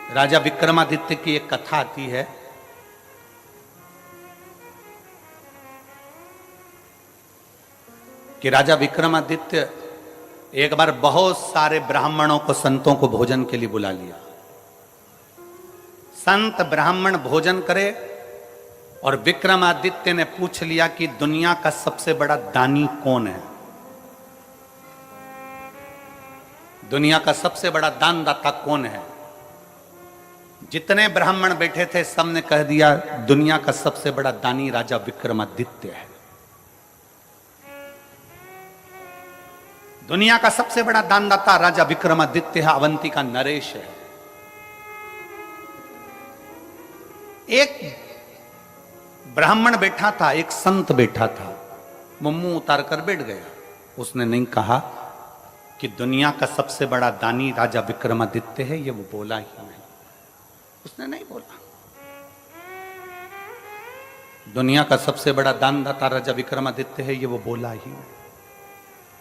राजा विक्रमादित्य की एक कथा आती है। कि राजा विक्रमादित्य एक बार बहुत सारे ब्राह्मणों को, संतों को भोजन के लिए बुला लिया। संत ब्राह्मण भोजन करे और विक्रमादित्य ने पूछ लिया कि दुनिया का सबसे बड़ा दानी कौन है, दुनिया का सबसे बड़ा दानदाता कौन है। जितने ब्राह्मण बैठे थे सबने कह दिया दुनिया का सबसे बड़ा दानी राजा विक्रमादित्य है। दुनिया का सबसे बड़ा दानदाता राजा विक्रमादित्य है, अवंती का नरेश है। एक ब्राह्मण बैठा था, एक संत बैठा था, वो मुंह उतार कर बैठ गया। उसने नहीं कहा कि दुनिया का सबसे बड़ा दानी राजा विक्रमादित्य है, ये वो बोला ही नहीं, उसने नहीं बोला। दुनिया का सबसे बड़ा दानदाता राजा विक्रमादित्य है, ये वो बोला ही नहीं,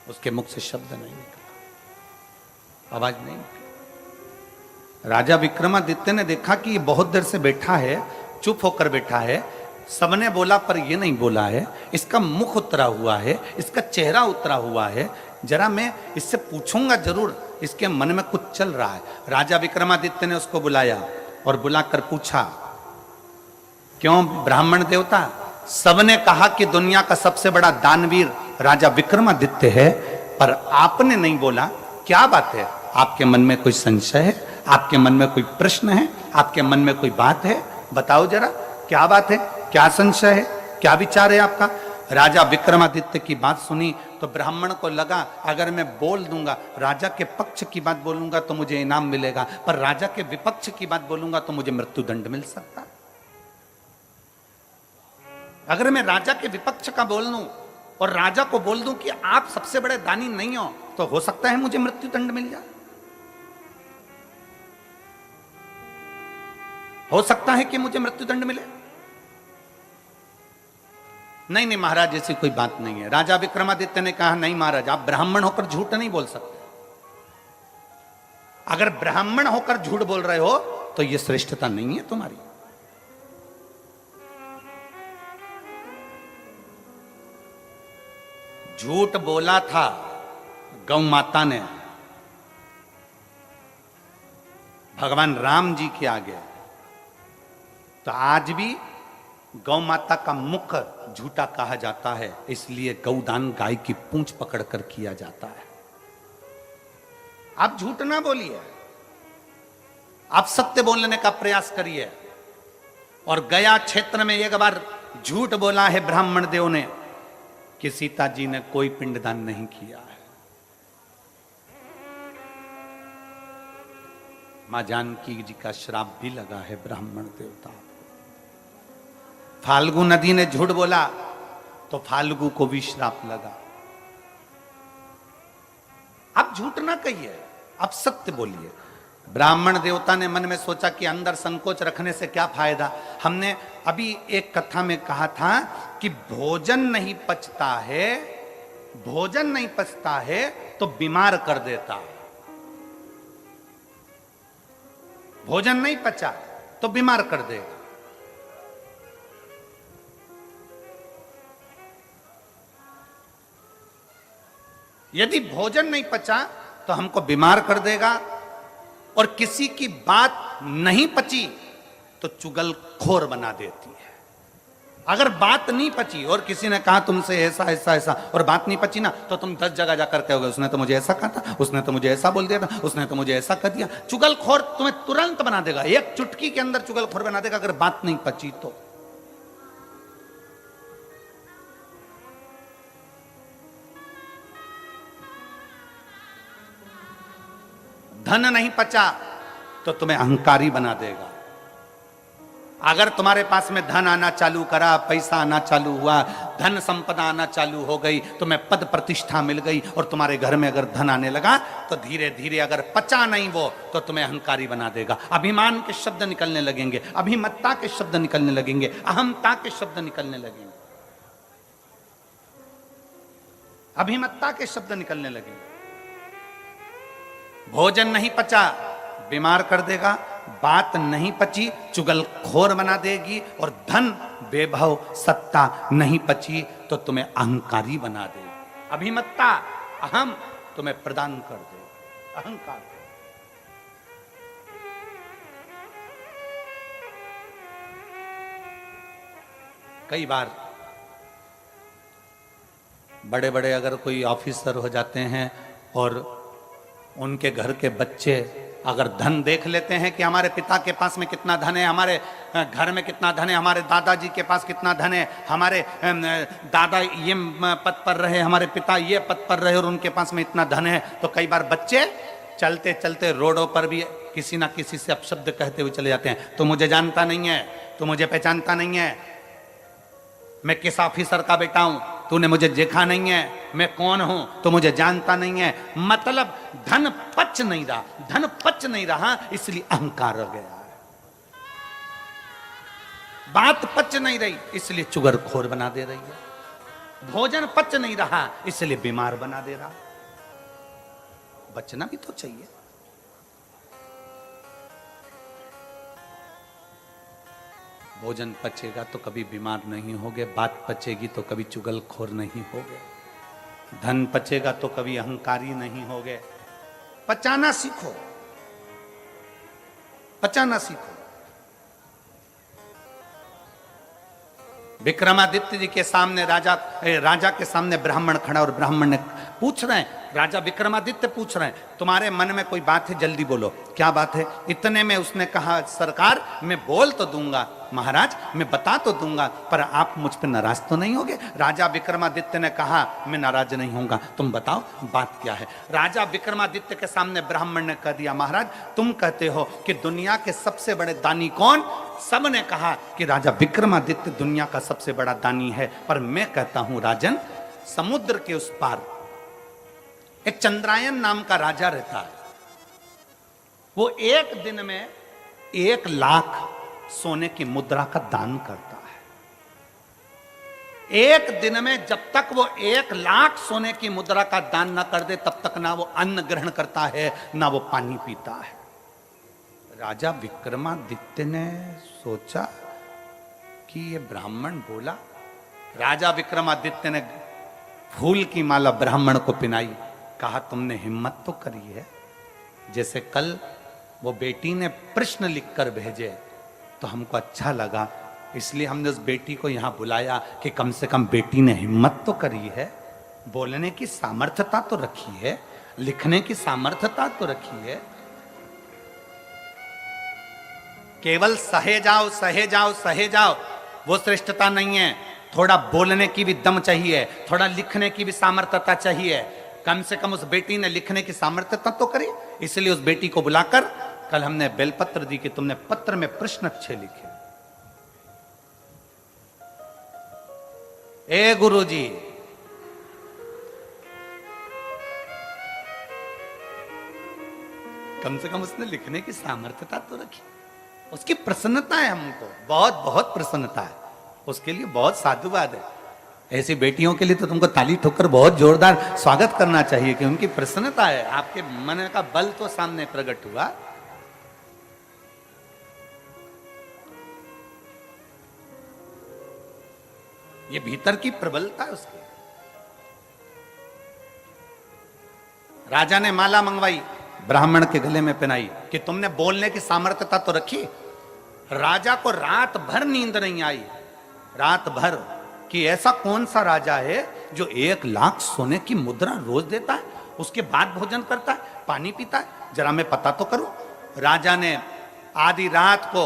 उसके मुख से शब्द नहीं निकला, आवाज नहीं निकली। राजा विक्रमादित्य ने देखा कि ये बहुत देर से बैठा है, चुप होकर बैठा है, सबने बोला पर ये नहीं बोला है, इसका मुख उतरा हुआ है, इसका चेहरा उतरा हुआ है, जरा मैं इससे पूछूंगा जरूर, इसके मन में कुछ चल रहा है। राजा विक्रमादित्य ने उसको बुलाया और बुलाकर पूछा, क्यों ब्राह्मण देवता, सबने कहा कि दुनिया का सबसे बड़ा दानवीर राजा विक्रमादित्य है, पर आपने नहीं बोला, क्या बात है? आपके मन में कोई संशय है, आपके मन में कोई प्रश्न है, आपके मन में कोई बात है? बताओ जरा, क्या बात है, क्या संशय है, क्या विचार है आपका? राजा विक्रमादित्य की बात सुनी तो ब्राह्मण को लगा अगर मैं बोल दूंगा, राजा के पक्ष की बात बोलूंगा तो मुझे इनाम मिलेगा, पर राजा के विपक्ष की बात बोलूंगा तो मुझे मृत्युदंड मिल सकता। अगर मैं राजा के विपक्ष का बोल दूं और राजा को बोल दूं कि आप सबसे बड़े दानी नहीं हो, तो हो सकता है मुझे मृत्युदंड मिल जाए, हो सकता है कि मुझे मृत्युदंड मिले। नहीं नहीं महाराज, ऐसी कोई बात नहीं है। राजा विक्रमादित्य ने कहा, नहीं महाराज, आप ब्राह्मण होकर झूठ नहीं बोल सकते। अगर ब्राह्मण होकर झूठ बोल रहे हो तो यह श्रेष्ठता नहीं है तुम्हारी। झूठ बोला था गौ माता ने भगवान राम जी के आगे, तो आज भी गौ माता का मुख झूठा कहा जाता है, इसलिए गौदान गाय की पूंछ पकड़कर किया जाता है। आप झूठ ना बोलिए, आप सत्य बोलने का प्रयास करिए। और गया क्षेत्र में एक बार झूठ बोला है ब्राह्मण देव ने कि सीता जी ने कोई पिंडदान नहीं किया है। मां जानकी जी का श्राप भी लगा है ब्राह्मण देवता। फाल्गु नदी ने झूठ बोला तो फाल्गु को भी श्राप लगा। आप झूठ ना कहिए, आप सत्य बोलिए। ब्राह्मण देवता ने मन में सोचा कि अंदर संकोच रखने से क्या फायदा। हमने अभी एक कथा में कहा था कि भोजन नहीं पचता है, भोजन नहीं पचता है तो बीमार कर देता है। भोजन नहीं पचा तो बीमार कर देगा। यदि भोजन नहीं पचा तो हमको बीमार कर देगा, और किसी की बात नहीं पची तो चुगलखोर बना देती है। अगर बात नहीं पची और किसी ने कहा तुमसे ऐसा ऐसा ऐसा और बात नहीं पची ना, तो तुम 10 जगह जाकर कहोगे उसने तो मुझे ऐसा कहा था, उसने तो मुझे ऐसा बोल दिया था, उसने तो मुझे ऐसा कर दिया। चुगलखोर तुम्हें तुरंत बना देगा, एक चुटकी के अंदर चुगलखोर बना देगा अगर बात नहीं पची तो। धन नहीं पचा तो तुम्हें अहंकारी बना देगा। अगर तुम्हारे पास में धन आना चालू करा, पैसा आना चालू हुआ, धन संपदा आना चालू हो गई, तुम्हें पद प्रतिष्ठा मिल गई और तुम्हारे घर में अगर धन आने लगा, तो धीरे धीरे अगर पचा नहीं वो तो तुम्हें अहंकारी बना देगा। अभिमान के शब्द निकलने लगेंगे, अभिमत्ता के शब्द निकलने लगेंगे, अहमता के शब्द निकलने लगेंगे, अभिमत्ता के शब्द निकलने लगेंगे। भोजन नहीं पचा बीमार कर देगा, बात नहीं पची चुगलखोर बना देगी, और धन वैभव सत्ता नहीं पची तो तुम्हें अहंकारी बना देगी। अभिमत्ता अहम तुम्हें प्रदान कर दे अहंकार। कई बार बड़े बड़े अगर कोई ऑफिसर हो जाते हैं और उनके घर के बच्चे अगर धन देख लेते हैं कि हमारे पिता के पास में कितना धन है, हमारे घर में कितना धन है, हमारे दादाजी के पास कितना धन है, हमारे दादा ये पद पर रहे, हमारे पिता ये पद पर रहे और उनके पास में इतना धन है, तो कई बार बच्चे चलते चलते रोडों पर भी किसी ना किसी से अपशब्द कहते हुए चले जाते हैं। तो मुझे जानता नहीं है, तो मुझे पहचानता नहीं है, मैं किस ऑफिसर का बेटा हूं, तूने मुझे देखा नहीं है, मैं कौन हूं तो मुझे जानता नहीं है। मतलब धन पच नहीं रहा, धन पच नहीं रहा, इसलिए अहंकार हो गया है। बात पच नहीं रही इसलिए चुगलखोर बना दे रही है। भोजन पच नहीं रहा इसलिए बीमार बना दे रहा। बचना भी तो चाहिए। भोजन पचेगा तो कभी बीमार नहीं होगे, बात पचेगी तो कभी चुगलखोर नहीं होगे, धन पचेगा तो कभी अहंकारी नहीं होगे। पचाना सीखो, पचाना सीखो। विक्रमादित्य जी के सामने राजा के सामने ब्राह्मण खड़ा, और ब्राह्मण ने पूछ रहे हैं, राजा विक्रमादित्य पूछ रहे हैं, तुम्हारे मन में कोई बात है, जल्दी बोलो, क्या बात है। इतने में उसने कहा, सरकार मैं बोल तो दूंगा, महाराज मैं बता तो दूंगा, पर आप मुझ पर नाराज तो नहीं होगे। राजा विक्रमादित्य ने कहा, मैं नाराज नहीं होऊंगा, तुम बताओ बात क्या है। राजा विक्रमादित्य के सामने ब्राह्मण ने कह दिया, महाराज तुम कहते हो कि दुनिया के सबसे बड़े दानी कौन, सबने कहा कि राजा विक्रमादित्य दुनिया का सबसे बड़ा दानी है, पर मैं कहता हूं राजन, समुद्र के उस पार एक चंद्रायन नाम का राजा रहता है। वो एक दिन में 1 लाख सोने की मुद्रा का दान करता है। एक दिन में जब तक वो 1 लाख सोने की मुद्रा का दान न कर दे तब तक ना वो अन्न ग्रहण करता है, ना वो पानी पीता है। राजा विक्रमादित्य ने सोचा कि ये ब्राह्मण बोला। राजा विक्रमादित्य ने फूल की माला ब्राह्मण को पिनाई, कहा तुमने हिम्मत तो करी है। जैसे कल वो बेटी ने प्रश्न लिखकर भेजे तो हमको अच्छा लगा, इसलिए हमने उस बेटी को यहां बुलाया कि कम से कम बेटी ने हिम्मत तो करी है, बोलने की सामर्थ्यता तो रखी है, लिखने की सामर्थ्यता तो रखी है। केवल सहे जाओ सहे जाओ सहे जाओ वो श्रेष्ठता नहीं है, थोड़ा बोलने की भी दम चाहिए, थोड़ा लिखने की भी सामर्थ्यता चाहिए। कम से कम उस बेटी ने लिखने की सामर्थ्यता तो करी, इसलिए उस बेटी को बुलाकर कल हमने बेलपत्र दी कि तुमने पत्र में प्रश्न अच्छे लिखे। ए गुरुजी, कम से कम उसने लिखने की सामर्थ्यता तो रखी, उसकी प्रसन्नता है, हमको बहुत बहुत प्रसन्नता है, उसके लिए बहुत साधुवाद है। ऐसी बेटियों के लिए तो तुमको ताली ठोकर बहुत जोरदार स्वागत करना चाहिए कि उनकी प्रसन्नता है, आपके मन का बल तो सामने प्रकट हुआ। ये भीतर की प्रबलता है उसकी। राजा ने माला मंगवाई, ब्राह्मण के गले में पहनाई कि तुमने बोलने की सामर्थ्यता तो रखी। राजा को रात भर नींद नहीं आई, रात भर, कि ऐसा कौन सा राजा है जो 1 लाख सोने की मुद्रा रोज देता है, उसके बाद भोजन करता है, पानी पीता है, जरा मैं पता तो करूं। राजा ने आधी रात को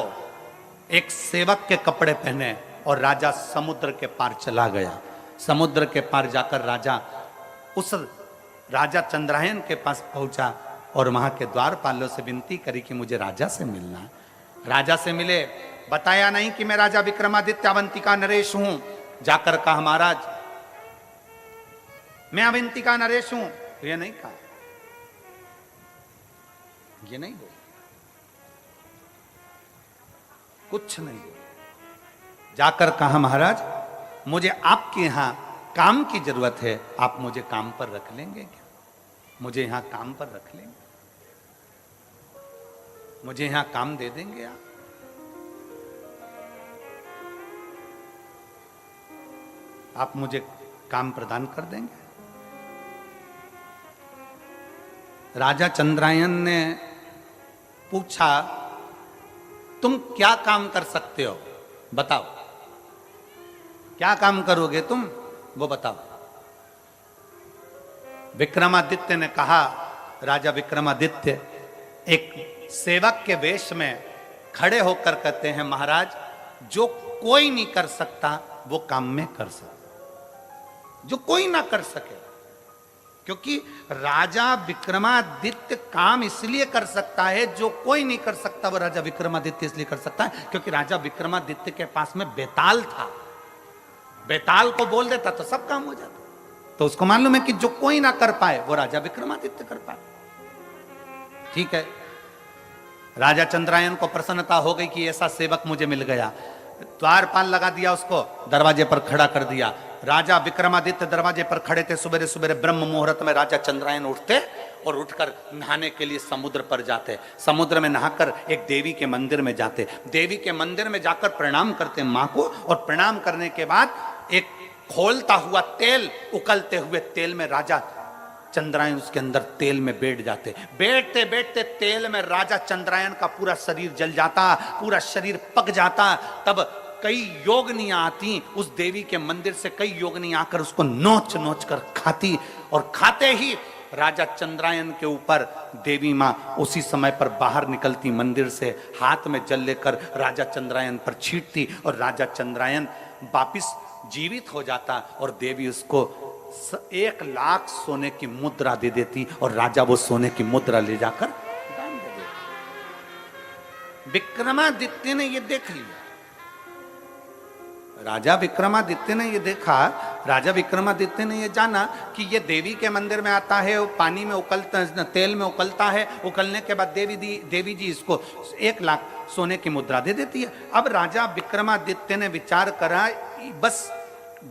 एक सेवक के कपड़े पहने और राजा समुद्र के पार चला गया। समुद्र के पार जाकर राजा उस राजा चंद्रायन के पास पहुंचा और वहां के द्वारपालों से विनती करी कि मुझे राजा से मिलना है। राजा से मिले, बताया नहीं कि मैं राजा विक्रमादित्य अवंतिका नरेश हूं। जाकर कहा, महाराज मैं अवंतिका नरेश हूं, तो ये नहीं कहा, ये नहीं बोला, कुछ नहीं बोला। जाकर कहा, महाराज मुझे आपके यहां काम की जरूरत है, आप मुझे काम पर रख लेंगे क्या? मुझे यहां काम पर रख लेंगे? मुझे यहां काम दे देंगे आप मुझे काम प्रदान कर देंगे? राजा चंद्रायन ने पूछा, तुम क्या काम कर सकते हो, बताओ, क्या काम करोगे तुम, वो बताओ। विक्रमादित्य ने कहा, राजा विक्रमादित्य एक सेवक के वेश में खड़े होकर कहते हैं, महाराज, जो कोई नहीं कर सकता वो काम में कर सकता, जो कोई ना कर सके। क्योंकि राजा विक्रमादित्य काम इसलिए कर सकता है, जो कोई नहीं कर सकता वो राजा विक्रमादित्य इसलिए कर सकता है क्योंकि राजा विक्रमादित्य के पास में बेताल था। बेताल को बोल देता तो सब काम हो जाता। तो उसको मालूम है कि जो कोई ना कर पाए वो राजा विक्रमादित्य कर पाए। ठीक है, राजा चंद्रायन को प्रसन्नता हो गई कि ऐसा सेवक मुझे मिल गया। द्वारपाल लगा दिया, उसको दरवाजे पर खड़ा कर दिया। राजा विक्रमादित्य दरवाजे पर खड़े थे। सुबह सुबह ब्रह्म मुहूर्त में राजा चंद्रायन उठते और उठकर नहाने के लिए समुद्र पर जाते। समुद्र में नहाकर एक देवी के मंदिर में जाते। देवी के मंदिर में जाकर प्रणाम करते मां को, और प्रणाम करने के बाद एक खोलता हुआ तेल, उकलते हुए तेल में राजा चंद्रायन उसके अंदर तेल में बैठ जाते। बैठते बैठते तेल में राजा चंद्रायन का पूरा शरीर जल जाता, पूरा शरीर पक जाता। तब कई योगनियां आती उस देवी के मंदिर से, कई योगनियां आकर उसको नोच नोच कर खाती, और खाते ही राजा चंद्रायन के ऊपर देवी मां उसी समय पर बाहर निकलती मंदिर से, हाथ में जल लेकर राजा चंद्रायन पर छींटती, और राजा चंद्रायन वापिस जीवित हो जाता, और देवी उसको 1 लाख सोने की मुद्रा दे देती, और राजा वो सोने की मुद्रा ले जाकर दान दे देता। विक्रमादित्य ने ये देख लिया। राजा विक्रमादित्य ने ये देखा, राजा विक्रमादित्य ने ये जाना कि ये देवी के मंदिर में आता है, वो पानी में उकलता, तेल में उकलता है, उकलने के बाद देवी जी इसको 1 लाख सोने की मुद्रा दे देती है। अब राजा विक्रमादित्य ने विचार करा, बस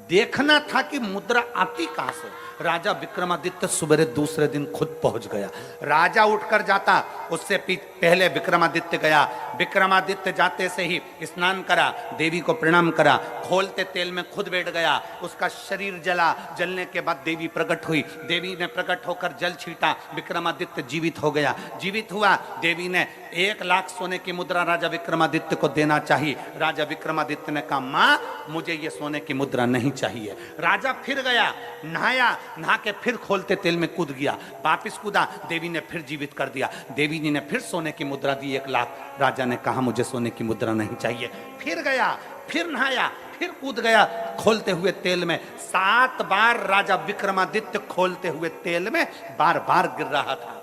देखना था कि मुद्रा आती कहां से। राजा विक्रमादित्य सुबह दूसरे दिन खुद पहुंच गया। राजा उठकर जाता, उससे पहले विक्रमादित्य गया। विक्रमादित्य जाते से ही स्नान करा, देवी को प्रणाम करा, खोलते तेल में खुद बैठ गया। उसका शरीर जला, जलने के बाद देवी प्रकट हुई। देवी ने प्रकट होकर जल छीटा, विक्रमादित्य जीवित हो गया। जीवित हुआ, देवी ने 1 लाख सोने की मुद्रा राजा विक्रमादित्य को देना चाहिए। राजा विक्रमादित्य ने कहा, मां, मुझे ये सोने की मुद्रा नहीं चाहिए। राजा फिर गया, नहाया, नहा के फिर खोलते तेल में कूद गया, वापिस कूदा, देवी ने फिर जीवित कर दिया। देवी जी ने फिर सोने की मुद्रा दी 1 लाख। राजा ने कहा, मुझे सोने की मुद्रा नहीं चाहिए। फिर गया, फिर नहाया, फिर कूद गया खोलते हुए तेल में। 7 बार राजा विक्रमादित्य खोलते हुए तेल में बार बार गिर रहा था।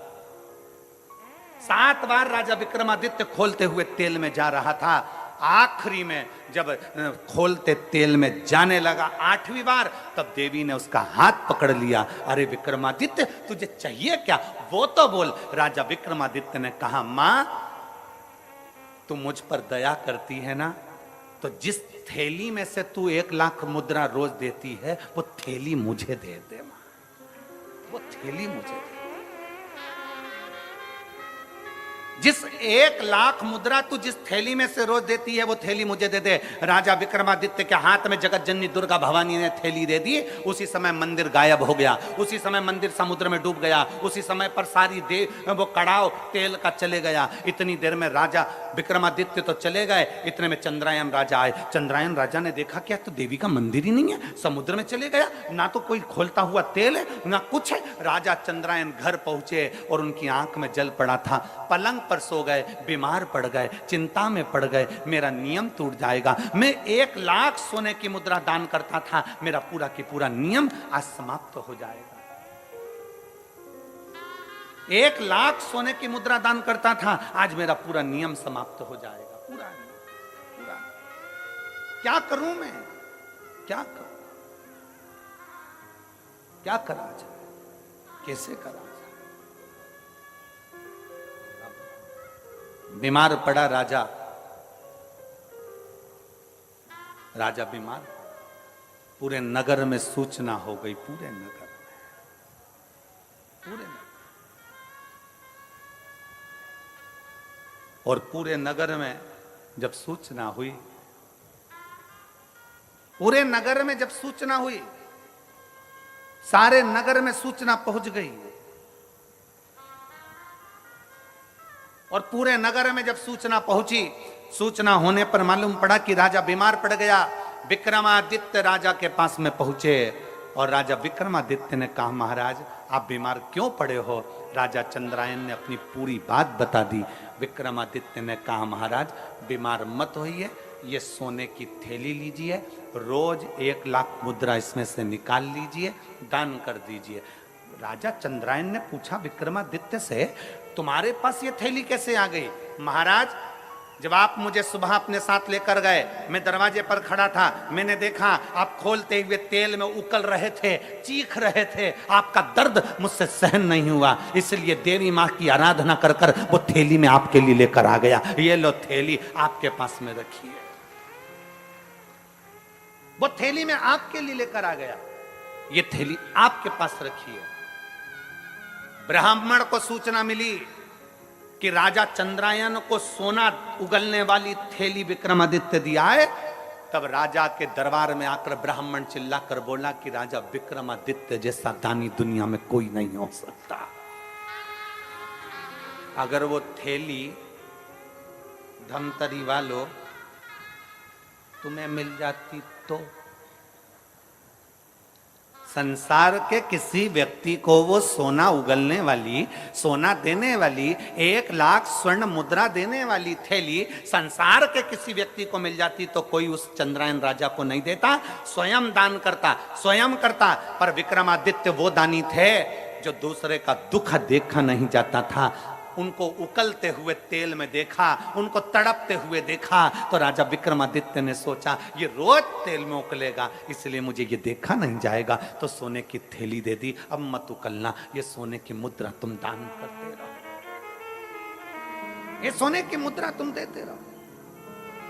7 बार राजा विक्रमादित्य खोलते हुए तेल में जा रहा था। आखिरी में जब खोलते तेल में जाने लगा 8वीं बार, तब देवी ने उसका हाथ पकड़ लिया। अरे विक्रमादित्य, तुझे चाहिए क्या, वो तो बोल। राजा विक्रमादित्य ने कहा, मां, तू मुझ पर दया करती है ना, तो जिस थैली में से तू 1 लाख मुद्रा रोज देती है, वो थैली मुझे दे दे मां, वो थैली मुझे दे। जिस 1 लाख मुद्रा तू जिस थैली में से रोज देती है, वो थैली मुझे दे दे। राजा विक्रमादित्य के हाथ में जगत जननी दुर्गा भवानी ने थैली दे दी। उसी समय मंदिर गायब हो गया, उसी समय मंदिर समुद्र में डूब गया, उसी समय पर सारी वो कड़ाव तेल का चले गया। इतनी देर में राजा विक्रमादित्य तो चले गए, इतने में चंद्रायन राजा आए। चंद्रायन राजा ने देखा, क्या तो देवी का मंदिर ही नहीं है, समुद्र में चले गया, ना तो कोई खोलता हुआ तेल है, ना कुछ है। राजा चंद्रायन घर पहुंचे और उनकी आंख में जल पड़ा था। पलंग पर सो गए, बीमार पड़ गए, चिंता में पड़ गए, मेरा नियम टूट जाएगा। मैं 1 लाख सोने की मुद्रा दान करता था, मेरा पूरा की पूरा नियम आज समाप्त हो जाएगा। 1 लाख सोने की मुद्रा दान करता था, आज मेरा पूरा नियम समाप्त हो जाएगा। पूरा क्या करूं मैं, क्या करूं, क्या करा जाए, कैसे करा जाए। बीमार पड़ा राजा, राजा बीमार, पूरे नगर में सूचना हो गई, पूरे नगर में, पूरे नगर। और पूरे नगर में जब सूचना हुई, पूरे नगर में जब सूचना हुई, सारे नगर में सूचना पहुंच गई, और पूरे नगर में जब सूचना पहुंची, सूचना होने पर मालूम पड़ा कि राजा बीमार पड़ गया। विक्रमादित्य राजा के पास में पहुंचे और राजा विक्रमादित्य ने कहा, महाराज आप बीमार क्यों पड़े हो? राजा चंद्रायन ने अपनी पूरी बात बता दी। विक्रमादित्य ने कहा, महाराज बीमार मत होइए, ये सोने की थैली लीजिए, रोज 1 लाख मुद्रा इसमें से निकाल लीजिए, दान कर दीजिए। राजा चंद्रायन ने पूछा विक्रमादित्य से, तुम्हारे पास ये थैली कैसे आ गई? महाराज जब आप मुझे सुबह अपने साथ लेकर गए, मैं दरवाजे पर खड़ा था, मैंने देखा आप खोलते हुए तेल में उकल रहे थे, चीख रहे थे, आपका दर्द मुझसे सहन नहीं हुआ, इसलिए देवी माँ की आराधना कर कर वो थैली में आपके लिए लेकर आ गया। ये लो थैली आपके पास में रखिए। वो थैली में आपके लिए लेकर आ गया, ये थैली आपके पास रखिए। ब्राह्मण को सूचना मिली कि राजा चंद्रायन को सोना उगलने वाली थैली विक्रमादित्य दिया है। तब राजा के दरबार में आकर ब्राह्मण चिल्लाकर बोला कि राजा विक्रमादित्य जैसा दानी दुनिया में कोई नहीं हो सकता। अगर वो थैली धमतरी वालों तुम्हें मिल जाती तो संसार के किसी व्यक्ति को वो सोना उगलने वाली, सोना देने वाली, 1 लाख स्वर्ण मुद्रा देने वाली थैली संसार के किसी व्यक्ति को मिल जाती तो कोई उस चंद्रायन राजा को नहीं देता, स्वयं दान करता, स्वयं करता। पर विक्रमादित्य वो दानी थे जो दूसरे का दुख देखा नहीं जाता था। उनको उकलते हुए तेल में देखा, उनको तड़पते हुए देखा, तो राजा विक्रमादित्य ने सोचा ये रोज तेल में उकलेगा, इसलिए मुझे ये देखा नहीं जाएगा, तो सोने की थैली दे दी। अब मत उकलना, ये सोने की मुद्रा तुम दान करते रहो, ये सोने की मुद्रा तुम देते रहो,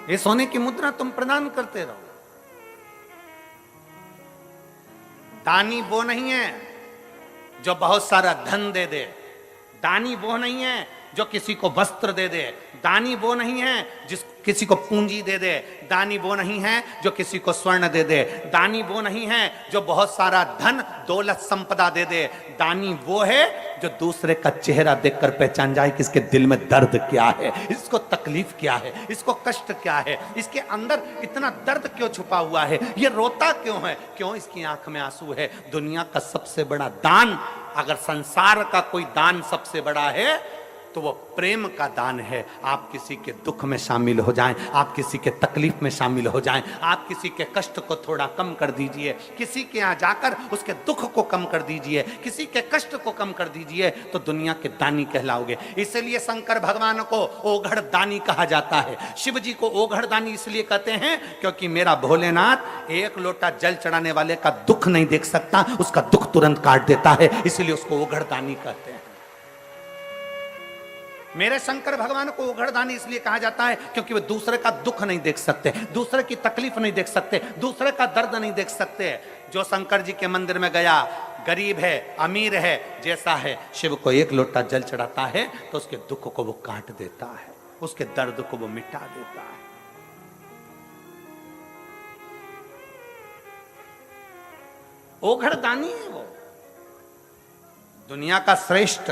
ये सोने की मुद्रा तुम प्रदान करते रहो। दानी वो नहीं है जो बहुत सारा धन दे दे, दानी वो नहीं है जो किसी को वस्त्र दे दे, दानी वो नहीं है जिस किसी को पूंजी दे दे, दानी वो नहीं है जो किसी को स्वर्ण दे दे, दानी वो नहीं है जो बहुत सारा धन दौलत संपदा दे दे। दानी वो है जो दूसरे का चेहरा देखकर पहचान जाए कि इसके दिल में दर्द क्या है, इसको तकलीफ क्या है, इसको कष्ट क्या है, इसके अंदर इतना दर्द क्यों छुपा हुआ है, ये रोता क्यों है, क्यों इसकी आंख में आंसू है। दुनिया का सबसे बड़ा दान, अगर संसार का कोई दान सबसे बड़ा है तो वो प्रेम का दान है। आप किसी के दुख में शामिल हो जाएं, आप किसी के तकलीफ में शामिल हो जाएं, आप किसी के कष्ट को थोड़ा कम कर दीजिए, किसी के यहाँ जाकर उसके दुख को कम कर दीजिए, किसी के कष्ट को कम कर दीजिए, तो दुनिया के दानी कहलाओगे। इसलिए शंकर भगवान को ओघड़ दानी कहा जाता है। शिव जी को ओघड़ दानी इसलिए कहते हैं क्योंकि मेरा भोलेनाथ 1 लोटा जल चढ़ाने वाले का दुख नहीं देख सकता, उसका दुख तुरंत काट देता है, इसलिए उसको ओघड़ दानी कहते हैं। मेरे शंकर भगवान को ओघड़दानी इसलिए कहा जाता है क्योंकि वे दूसरे का दुख नहीं देख सकते, दूसरे की तकलीफ नहीं देख सकते, दूसरे का दर्द नहीं देख सकते। जो शंकर जी के मंदिर में गया, गरीब है, अमीर है, जैसा है, शिव को 1 लोटा जल चढ़ाता है तो उसके दुख को वो काट देता है, उसके दर्द को वो मिटा देता है। ओघड़दानी है वो, दुनिया का श्रेष्ठ।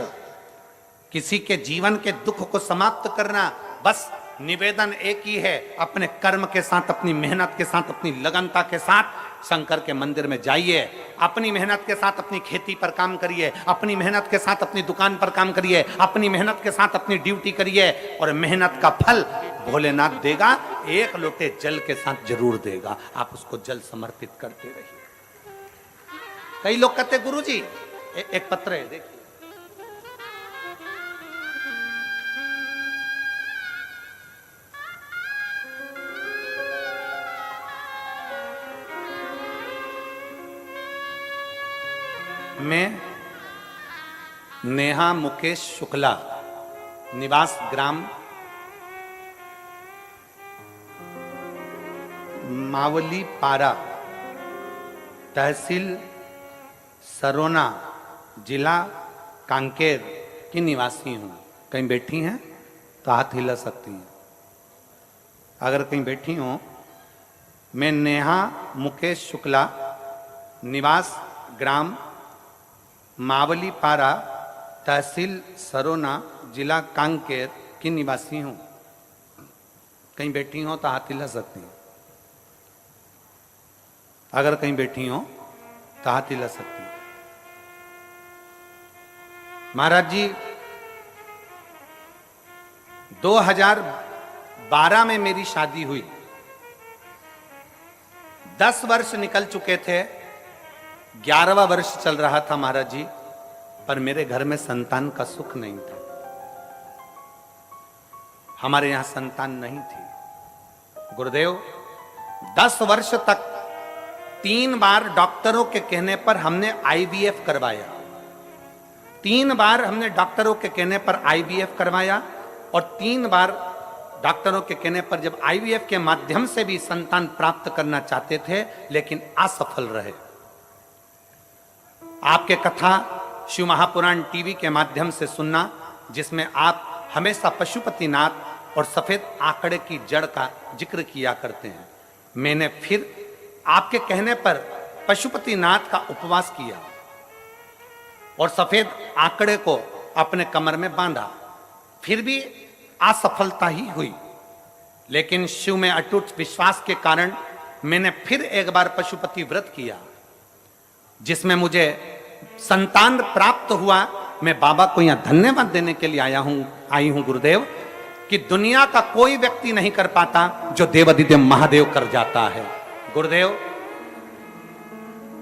किसी के जीवन के दुख को समाप्त करना, बस निवेदन एक ही है, अपने कर्म के साथ, अपनी मेहनत के साथ, अपनी लगनता के साथ शंकर के मंदिर में जाइए, अपनी मेहनत के साथ अपनी खेती पर काम करिए, अपनी मेहनत के साथ अपनी दुकान पर काम करिए, अपनी मेहनत के साथ अपनी ड्यूटी करिए, और मेहनत का फल भोलेनाथ देगा, 1 लोटे जल के साथ जरूर देगा। आप उसको जल समर्पित करते रहिए। कई लोग कहते गुरुजी एक पत्र है, देखिए, मैं नेहा मुकेश शुक्ला, निवास ग्राम मावली पारा, तहसील सरोना, जिला कांकेर की निवासी हूं। कहीं बैठी हैं? तो हाथ हिला सकती हैं। अगर कहीं बैठी हो, मैं नेहा मुकेश शुक्ला, निवास ग्राम मावली पारा, तहसील सरोना, जिला कांकेर की निवासी हूं। कहीं बैठी हो तो हाथ हिला सकती हैं। अगर कहीं बैठी हो तो हाथ हिला सकती हैं। महाराज जी, 2012 में मेरी शादी हुई। 10 वर्ष निकल चुके थे, 11वां वर्ष चल रहा था महाराज जी, पर मेरे घर में संतान का सुख नहीं था। हमारे यहां संतान नहीं थी। गुरुदेव, 10 वर्ष तक 3 बार डॉक्टरों के कहने पर हमने आईवीएफ करवाया। 3 बार हमने डॉक्टरों के कहने पर आईवीएफ करवाया, और 3 बार डॉक्टरों के कहने पर जब आईवीएफ के माध्यम से भी संतान प्राप्त करना चाहते थे, लेकिन असफल रहे। आपके कथा शिव महापुराण टीवी के माध्यम से सुनना, जिसमें आप हमेशा पशुपतिनाथ और सफेद आंकड़े की जड़ का जिक्र किया करते हैं। मैंने फिर आपके कहने पर पशुपतिनाथ का उपवास किया और सफेद आंकड़े को अपने कमर में बांधा। फिर भी असफलता ही हुई, लेकिन शिव में अटूट विश्वास के कारण मैंने फिर एक बार पशुपति व्रत किया, जिसमें मुझे संतान प्राप्त हुआ। मैं बाबा को यहां धन्यवाद देने के लिए आई हूं गुरुदेव, कि दुनिया का कोई व्यक्ति नहीं कर पाता जो देवाधिदेव महादेव कर जाता है। गुरुदेव,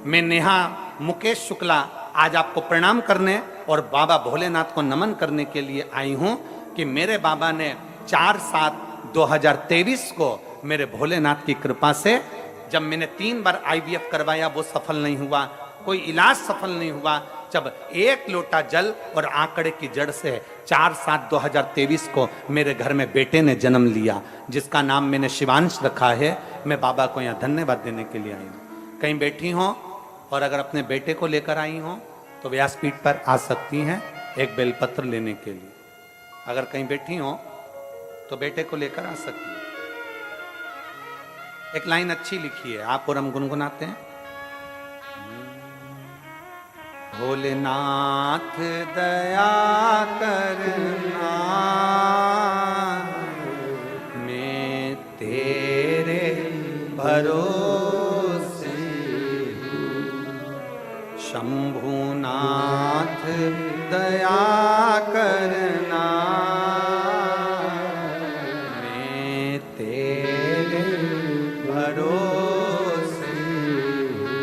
मैं नेहा मुकेश शुक्ला आज आपको प्रणाम करने और बाबा भोलेनाथ को नमन करने के लिए आई हूं कि मेरे बाबा ने 4/7/2023 को मेरे भोलेनाथ की कृपा से, जब मैंने 3 बार आईवीएफ करवाया, वो सफल नहीं हुआ, कोई इलाज सफल नहीं हुआ, जब 1 लोटा जल और आंकड़े की जड़ से 4/7/2023 को मेरे घर में बेटे ने जन्म लिया, जिसका नाम मैंने शिवांश रखा है। मैं बाबा को यहाँ धन्यवाद देने के लिए आई हूँ। कहीं बैठी हो और अगर अपने बेटे को लेकर आई हो तो व्यासपीठ पर आ सकती हैं एक बेलपत्र लेने के लिए। अगर कहीं बैठी हो तो बेटे को लेकर आ सकती हैं। एक लाइन अच्छी लिखी है, आप और हम गुनगुनाते हैं। भोलेनाथ दया करना, मैं तेरे भरोसे हूँ। शंभुनाथ दया करना, मैं तेरे भरोसे हूँ।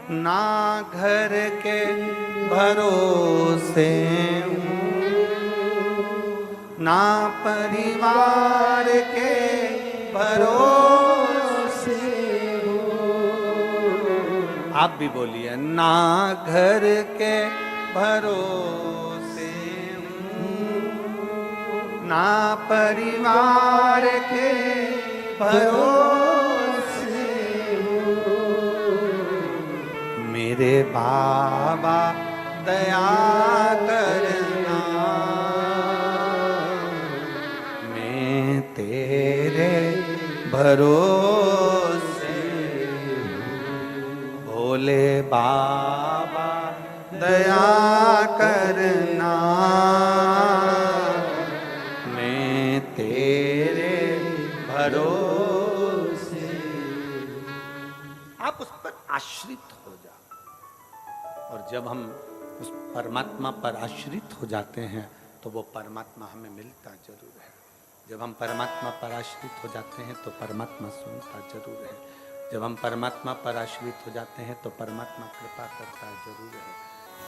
ना घर के भरोसे हूँ, ना परिवार के भरोसे हूँ। आप भी बोलिए, ना घर के भरोसे हूँ, ना परिवार के भरोसे हूँ। मेरे बाबा दया करना, मैं तेरे भरोसे हूँ। भोले बाबा दया करना, मैं तेरे भरोसे। आप उस पर आश्रित हो जाओ, और जब हम उस परमात्मा पर आश्रित हो जाते हैं तो वो परमात्मा हमें मिलता जरूर है। जब हम परमात्मा पर आश्रित हो जाते हैं तो परमात्मा सुनता जरूर है। जब हम परमात्मा पर आश्रित हो जाते हैं तो परमात्मा कृपा करता जरूर है।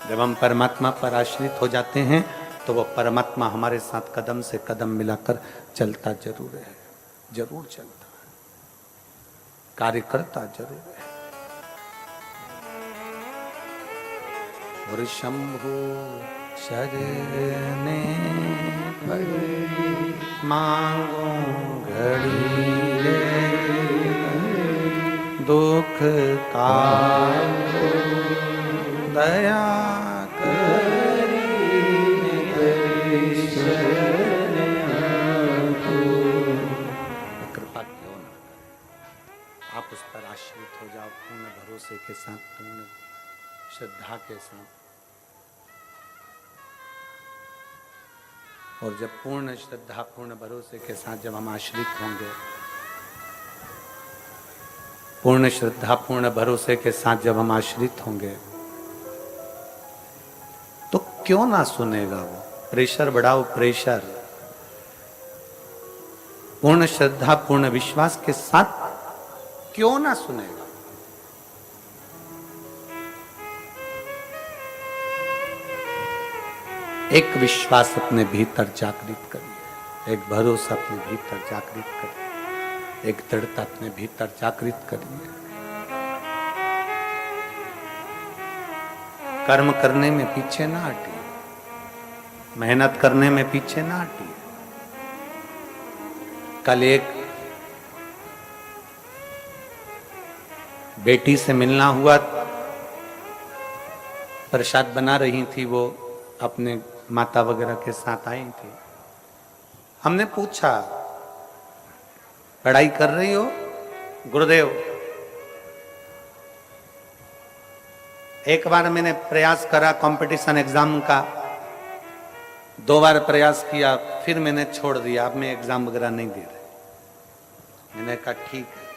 जब हम परमात्मा पर आश्रित हो जाते हैं तो वो परमात्मा हमारे साथ कदम से कदम मिलाकर चलता जरूर है, जरूर चलता है, कार्य करता जरूर है। और शंभु शरणे पड़ी, मांगो घड़ी रे, दुख का दया करी कृष्ण। भरोसे के साथ, पूर्ण श्रद्धा के साथ। और जब पूर्ण श्रद्धा पूर्ण भरोसे के साथ जब हम आश्रित होंगे, पूर्ण श्रद्धा पूर्ण भरोसे के साथ जब हम आश्रित होंगे, तो क्यों ना सुनेगा वो? प्रेशर बढ़ाओ, प्रेशर। पूर्ण श्रद्धा पूर्ण विश्वास के साथ क्यों ना सुनेगा? एक विश्वास अपने भीतर जागृत करिए, एक भरोसा अपने भीतर जागृत करिए, एक दृढ़ता अपने भीतर जागृत करिए। कर्म करने में पीछे ना हटिए, मेहनत करने में पीछे ना हटिए। कल एक बेटी से मिलना हुआ, प्रसाद बना रही थी, वो अपने माता वगैरह के साथ आई थी। हमने पूछा, पढ़ाई कर रही हो गुरुदेव? एक बार मैंने प्रयास करा कंपटीशन एग्जाम का, 2 बार प्रयास किया, फिर मैंने छोड़ दिया, अब मैं एग्जाम वगैरह नहीं दे रही। मैंने कहा ठीक है।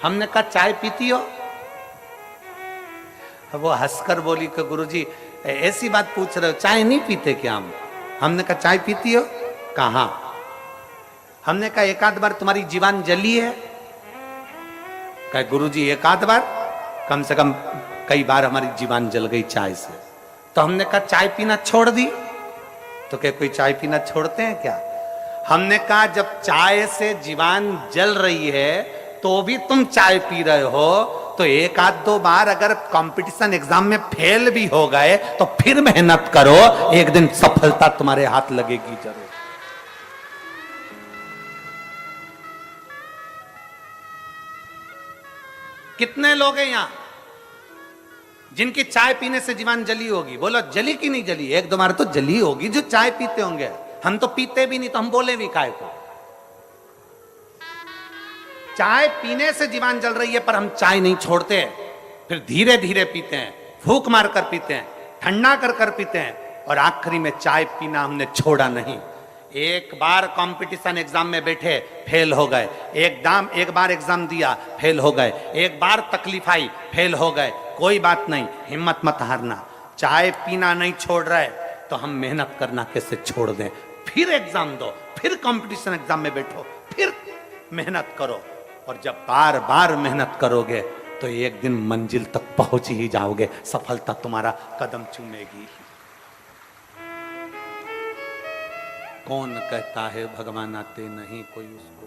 हमने कहा चाय पीती हो? वो हंसकर बोली कि गुरुजी ऐसी बात पूछ रहे हो, चाय नहीं पीते क्या हम? हमने कहा चाय पीती हो? कहां? हमने कहा एक आध बार तुम्हारी जीवान जली है? कहा गुरुजी एक आध बार, कम से कम कई बार हमारी जीवान जल गई चाय से। तो हमने कहा चाय पीना छोड़ दी? तो क्या कोई चाय पीना छोड़ते हैं क्या? हमने कहा जब चाय से जीवान जल रही है तो भी तुम चाय पी रहे हो, तो एक आध 2 बार अगर कंपटीशन एग्जाम में फेल भी हो गए तो फिर मेहनत करो, एक दिन सफलता तुम्हारे हाथ लगेगी जरूर। कितने लोग हैं यहां जिनकी चाय पीने से जीवान जली होगी? बोलो जली कि नहीं जली? 1-2 बार तो जली होगी जो चाय पीते होंगे। हम तो पीते भी नहीं, तो हम बोले भी काहे को? चाय पीने से जीवान जल रही है पर हम चाय नहीं छोड़ते, फिर धीरे धीरे पीते हैं, फूंक मार कर पीते हैं, ठंडा कर कर पीते हैं, और आखिरी में चाय पीना हमने छोड़ा नहीं। एक बार कंपटीशन एग्जाम में बैठे, फेल हो गए, एक बार एग्जाम दिया, फेल हो गए, एक बार तकलीफ आई, फेल हो गए, कोई बात नहीं, हिम्मत मत हारना। चाय पीना नहीं छोड़ रहे तो हम मेहनत करना कैसे छोड़ दें? फिर एग्जाम दो, फिर कंपटीशन एग्जाम में बैठो, फिर मेहनत करो, और जब बार बार मेहनत करोगे तो एक दिन मंजिल तक पहुंच ही जाओगे, सफलता तुम्हारा कदम चूमेगी। कौन कहता है भगवान आते नहीं, कोई उसको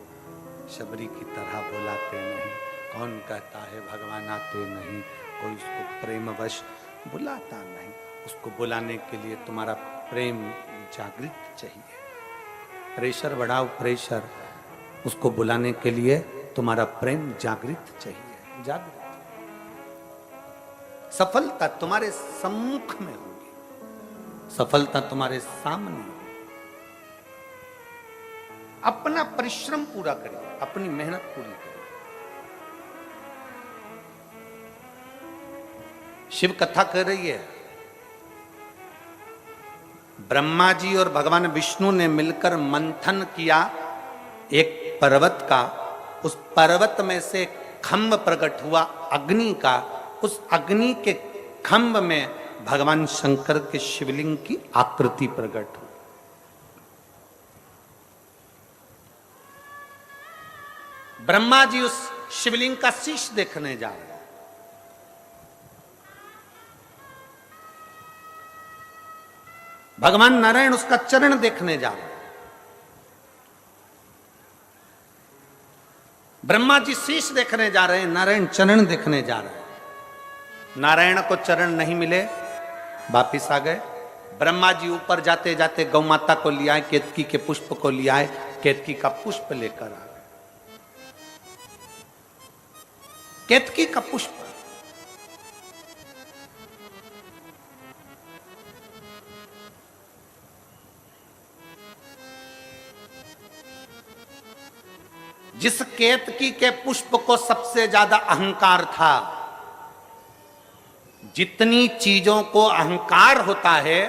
शबरी की तरह बुलाते नहीं। कौन कहता है भगवान आते नहीं, कोई उसको प्रेमवश बुलाता नहीं। उसको बुलाने के लिए तुम्हारा प्रेम जागृत चाहिए। प्रेशर बढ़ाओ, प्रेशर। उसको बुलाने के लिए तुम्हारा प्रेम जागृत चाहिए, जागृत। सफलता तुम्हारे सम्मुख में होगी, सफलता तुम्हारे सामने होगी। अपना परिश्रम पूरा करिए, अपनी मेहनत पूरी करिए। शिव कथा कर रही है, ब्रह्मा जी और भगवान विष्णु ने मिलकर मंथन किया एक पर्वत का। उस पर्वत में से खंभ प्रकट हुआ अग्नि का। उस अग्नि के खंभ में भगवान शंकर के शिवलिंग की आकृति प्रकट हुई। ब्रह्मा जी उस शिवलिंग का शीश देखने जा रहे हैं। भगवान नारायण उसका चरण देखने जा रहे हैं। ब्रह्मा जी शीश देखने जा रहे हैं, नारायण चरण देखने जा रहे हैं। नारायण को चरण नहीं मिले, वापिस आ गए। ब्रह्मा जी ऊपर जाते जाते गौ माता को ले आए, केतकी के पुष्प को ले आए, केतकी का पुष्प लेकर आ गए। केतकी का पुष्प। जिस केतकी के पुष्प को सबसे ज्यादा अहंकार था, जितनी चीजों को अहंकार होता है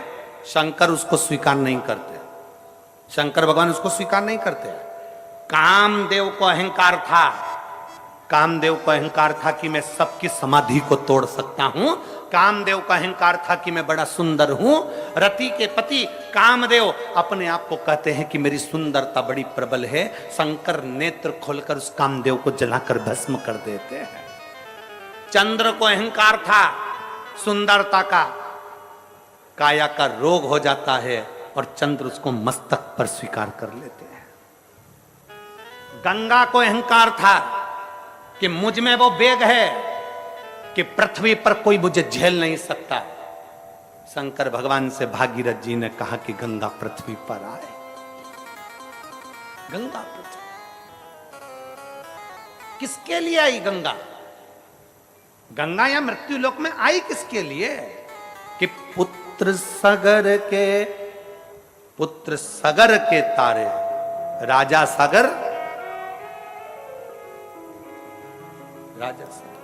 शंकर उसको स्वीकार नहीं करते, शंकर भगवान उसको स्वीकार नहीं करते। कामदेव को अहंकार था, कामदेव को अहंकार था कि मैं सबकी समाधि को तोड़ सकता हूं, कामदेव का अहंकार था कि मैं बड़ा सुंदर हूं। रति के पति कामदेव अपने आप को कहते हैं कि मेरी सुंदरता बड़ी प्रबल है। शंकर नेत्र खोलकर उस कामदेव को जलाकर भस्म कर देते हैं। चंद्र को अहंकार था सुंदरता का, काया का रोग हो जाता है और चंद्र उसको मस्तक पर स्वीकार कर लेते हैं। गंगा को अहंकार था कि मुझ में वो वेग है कि पृथ्वी पर कोई मुझे झेल नहीं सकता। शंकर भगवान से भागीरथ जी ने कहा कि गंगा पृथ्वी पर आए। गंगा पृथ्वी किसके लिए आई? गंगा गंगा या मृत्यु लोक में आई किसके लिए? कि पुत्र सगर के तारे, राजा सागर, राजा सागर,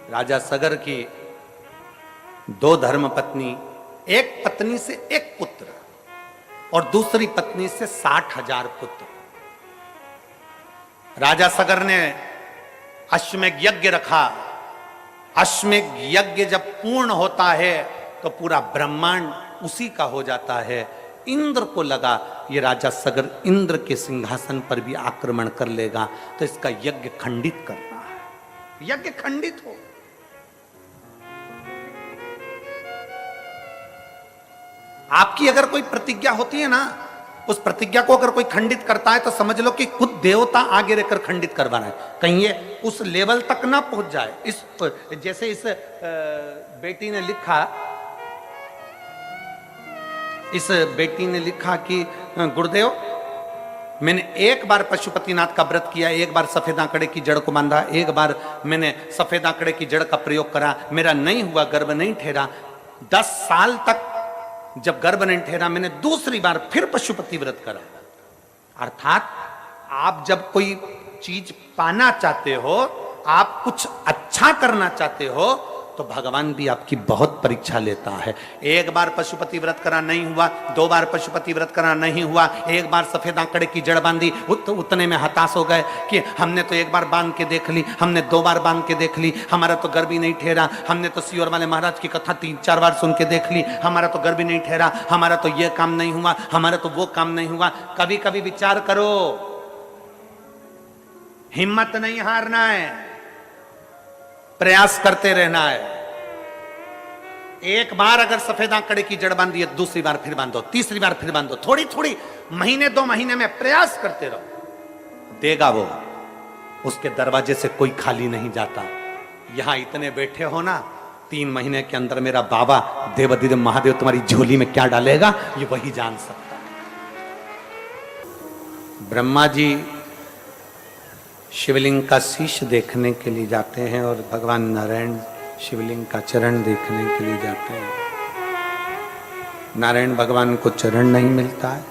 राजा सगर की दो धर्म पत्नी, एक पत्नी से एक पुत्र और दूसरी पत्नी से 60,000 पुत्र। राजा सगर ने अश्वमेघ यज्ञ रखा। अश्वमेघ यज्ञ जब पूर्ण होता है तो पूरा ब्रह्मांड उसी का हो जाता है। इंद्र को लगा ये राजा सगर इंद्र के सिंहासन पर भी आक्रमण कर लेगा तो इसका यज्ञ खंडित करना है। यज्ञ खंडित हो। आपकी अगर कोई प्रतिज्ञा होती है ना, उस प्रतिज्ञा को अगर कोई खंडित करता है तो समझ लो कि खुद देवता आगे रहकर खंडित करवा रहा है, कहीं ये उस लेवल तक ना पहुंच जाए। इस जैसे इस बेटी ने लिखा, इस बेटी ने लिखा कि गुरुदेव मैंने एक बार पशुपतिनाथ का व्रत किया, एक बार सफेद आंकड़े की जड़ को बांधा, एक बार मैंने सफेद आंकड़े की जड़ का प्रयोग करा, मेरा नहीं हुआ, गर्भ नहीं ठहरा। 10 साल तक जब गर्भ नहीं ठहरा मैंने दूसरी बार फिर पशुपति व्रत करा। अर्थात आप जब कोई चीज पाना चाहते हो, आप कुछ अच्छा करना चाहते हो तो भगवान भी आपकी बहुत परीक्षा लेता है। एक बार पशुपति व्रत करा नहीं हुआ, 2 बार पशुपति व्रत करा नहीं हुआ, एक बार सफेद आंकड़े की जड़ बांधी, उतने में हताश हो गए कि हमने तो एक बार बांध के देख ली, हमने 2 बार बांध के देख ली, हमारा तो गर्भ ही नहीं ठहरा, हमने तो सियोर वाले महाराज की कथा 3-4 बार सुन के देख ली, हमारा तो गर्भ ही नहीं ठहरा, हमारा तो ये काम नहीं हुआ, हमारा तो वो काम नहीं हुआ। कभी कभी विचार करो, हिम्मत नहीं हारना है, प्रयास करते रहना है। एक बार अगर सफेद आंकड़े की जड़ बांधी है, दूसरी बार फिर बांधो, तीसरी बार फिर बांधो, थोड़ी थोड़ी महीने 2 महीने में प्रयास करते रहो, देगा वो। उसके दरवाजे से कोई खाली नहीं जाता। यहां इतने बैठे हो ना, 3 महीने के अंदर मेरा बाबा देवाधिदेव महादेव तुम्हारी झोली में क्या डालेगा ये वही जान सकता है। ब्रह्मा जी शिवलिंग का शीश देखने के लिए जाते हैं और भगवान नारायण शिवलिंग का चरण देखने के लिए जाते हैं। नारायण भगवान को चरण नहीं मिलता है,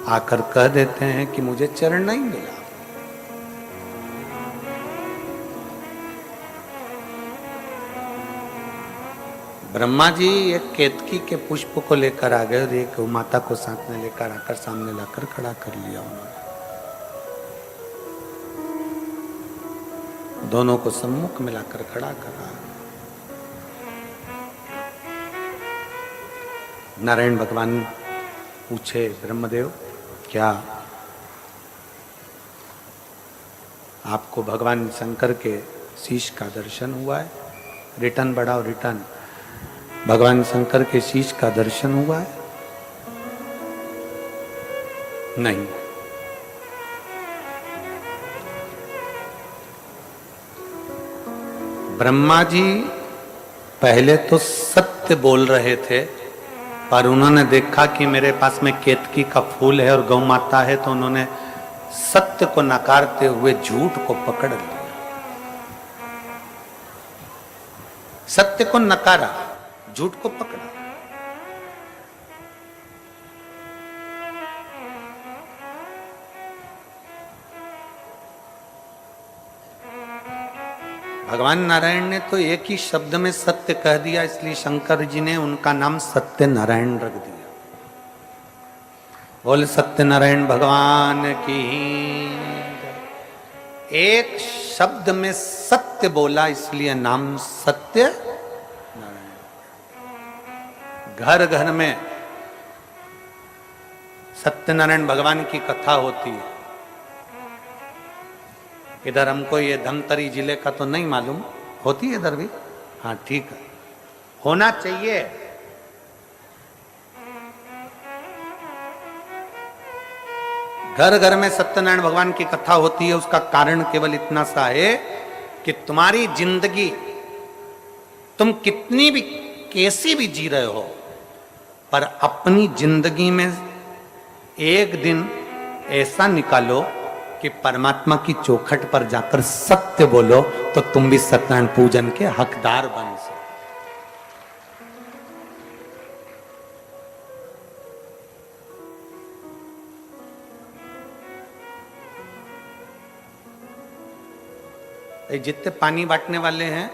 आकर कह देते हैं कि मुझे चरण नहीं मिला। ब्रह्मा जी एक केतकी के पुष्प को लेकर आ गए और एक माता को साथ में लेकर आकर सामने लाकर खड़ा कर लिया उन्होंने। दोनों को सम्मुख मिलाकर खड़ा करा। नारायण भगवान पूछे, ब्रह्मदेव क्या आपको भगवान शंकर के शीश का दर्शन हुआ है? रिटर्न बढ़ाओ, रिटर्न। भगवान शंकर के शीश का दर्शन हुआ है? नहीं। ब्रह्मा जी पहले तो सत्य बोल रहे थे, पर उन्होंने देखा कि मेरे पास में केतकी का फूल है और गौ माता है, तो उन्होंने सत्य को नकारते हुए झूठ को पकड़ लिया। सत्य को नकारा, झूठ को पकड़ा। भगवान नारायण ने तो एक ही शब्द में सत्य कह दिया, इसलिए शंकर जी ने उनका नाम सत्य नारायण रख दिया। बोल सत्यनारायण भगवान की। एक शब्द में सत्य बोला, इसलिए नाम सत्य नारायण। घर घर में सत्यनारायण भगवान की कथा होती है। इधर हमको ये धमतरी जिले का तो नहीं मालूम, होती है इधर भी? हाँ ठीक है, होना चाहिए। घर घर में सत्यनारायण भगवान की कथा होती है। उसका कारण केवल इतना सा है कि तुम्हारी जिंदगी तुम कितनी भी कैसी भी जी रहे हो, पर अपनी जिंदगी में एक दिन ऐसा निकालो कि परमात्मा की चौखट पर जाकर सत्य बोलो, तो तुम भी सत्यनारायण पूजन के हकदार बन सको। जितने पानी बांटने वाले हैं,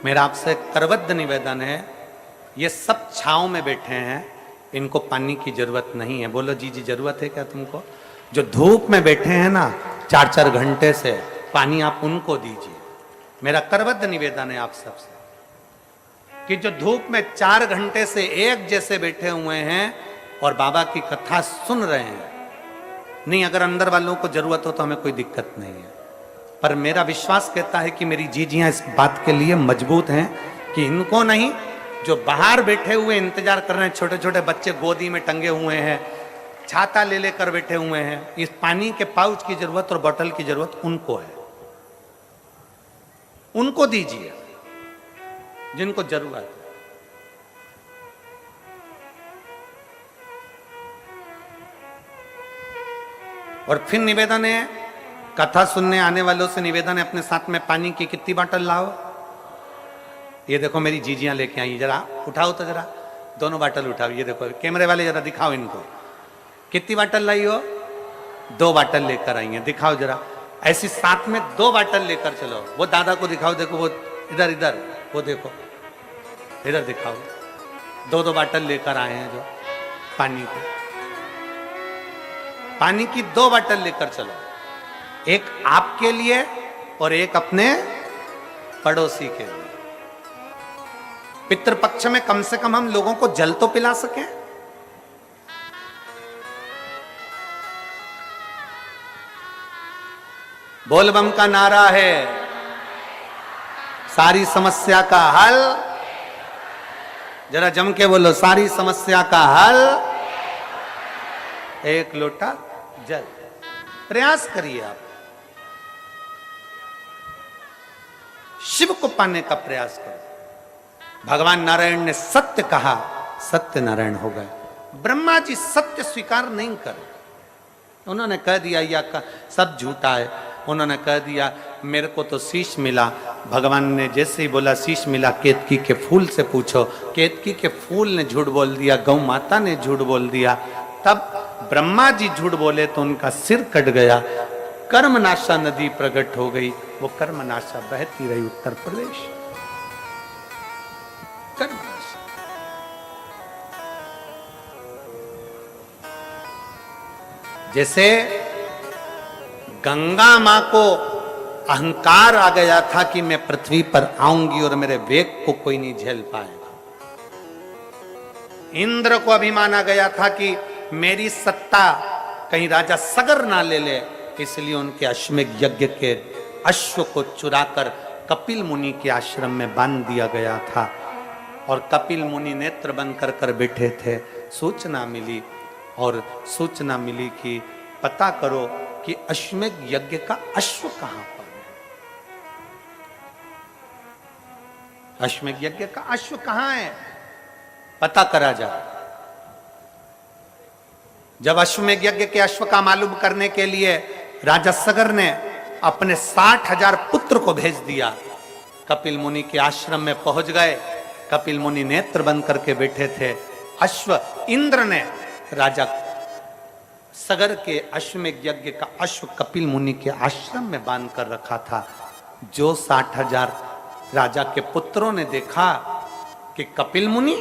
मेरा आपसे करबद्ध निवेदन है, ये सब छांव में बैठे हैं, इनको पानी की जरूरत नहीं है। बोलो जी जी जरूरत है क्या तुमको? जो धूप में बैठे हैं ना 4-4 घंटे से, पानी आप उनको दीजिए। मेरा करबद्ध निवेदन है आप सबसे कि जो धूप में 4 घंटे से एक जैसे बैठे हुए हैं और बाबा की कथा सुन रहे हैं, नहीं अगर अंदर वालों को जरूरत हो तो हमें कोई दिक्कत नहीं है, पर मेरा विश्वास कहता है कि मेरी जीजियां इस बात के लिए मजबूत हैं कि इनको नहीं, जो बाहर बैठे हुए इंतजार कर रहे हैं, छोटे छोटे बच्चे गोदी में टंगे हुए हैं, छाता ले लेकर बैठे हुए हैं, इस पानी के पाउच की जरूरत और बोतल की जरूरत उनको है। उनको दीजिए जिनको जरूरत है। और फिर निवेदन है, कथा सुनने आने वालों से निवेदन है, अपने साथ में पानी की कितनी बोतल लाओ। ये देखो मेरी जीजियां लेके आई, जरा उठाओ तो, जरा दोनों बोतल उठाओ। ये देखो कैमरे वाले जरा दिखाओ इनको, कितनी बोतल लाई हो? 2 बोतल लेकर आई है, दिखाओ जरा। ऐसी साथ में 2 बोतल लेकर चलो। वो दादा को दिखाओ, देखो वो इधर इधर, वो देखो इधर दिखाओ, 2-2 बोतल लेकर आए हैं जो पानी की। पानी की 2 बोतल लेकर चलो, एक आपके लिए और एक अपने पड़ोसी के लिए। पितृपक्ष में कम से कम हम लोगों को जल तो पिला सकें। बोलबम का नारा है, सारी समस्या का हल, जरा जम के बोलो, सारी समस्या का हल 1 लोटा जल। प्रयास करिए आप, शिव को पाने का प्रयास करो। भगवान नारायण ने सत्य कहा, सत्य नारायण हो गए। ब्रह्मा जी सत्य स्वीकार नहीं करे, उन्होंने कह दिया या सब झूठा है। उन्होंने कह दिया मेरे को तो शीश मिला। भगवान ने जैसे ही बोला शीश मिला, केतकी के फूल से पूछो, केतकी के फूल ने झूठ बोल दिया, गौ माता ने झूठ बोल दिया। तब ब्रह्मा जी झूठ बोले तो उनका सिर कट गया, कर्मनाशा नदी प्रकट हो गई। वो कर्मनाशा बहती रही उत्तर प्रदेश। कर्मनाशा, जैसे गंगा मां को अहंकार आ गया था कि मैं पृथ्वी पर आऊंगी और मेरे वेग को कोई नहीं झेल पाएगा। इंद्र को अभिमान आ गया था कि मेरी सत्ता कहीं राजा सगर ना ले ले, इसलिए उनके अश्वमेध यज्ञ के अश्व को चुराकर कपिल मुनि के आश्रम में बांध दिया गया था। और कपिल मुनि नेत्र बंद कर कर बैठे थे। सूचना मिली, और सूचना मिली कि पता करो कि अश्वमेध यज्ञ का अश्व कहां पर है। अश्वमेध यज्ञ का अश्व कहां है, पता करा जाए। जब अश्वमेध यज्ञ के अश्व का मालूम करने के लिए राजा सगर ने अपने 60,000 पुत्र को भेज दिया। कपिल मुनि के आश्रम में पहुंच गए। कपिल मुनि नेत्र बंद करके बैठे थे। अश्व इंद्र ने राजा सगर के अश्वमेध यज्ञ का अश्व कपिल मुनि के आश्रम में बांध कर रखा था। जो 60,000 राजा के पुत्रों ने देखा कि कपिल मुनि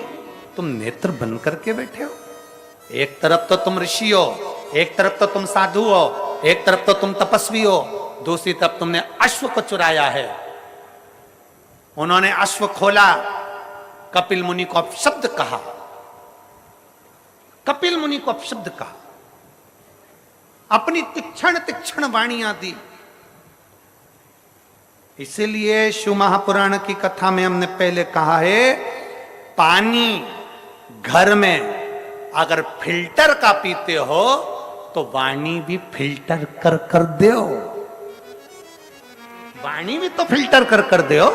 तुम नेत्र बंद करके बैठे हो, एक तरफ तो तुम ऋषि हो, एक तरफ तो तुम साधु हो, एक तरफ तो तुम तपस्वी हो, दूसरी तरफ तुमने अश्व को चुराया है। उन्होंने अश्व खोला, कपिल मुनि को अपशब्द कहा, कपिल मुनि को अपशब्द कहा, अपनी तीक्ष्ण तीक्ष्ण वाणियां दी। इसीलिए शिव महापुराण की कथा में हमने पहले कहा है, पानी घर में अगर फिल्टर का पीते हो तो वाणी भी फिल्टर कर कर दो, वाणी भी तो फिल्टर कर कर दो।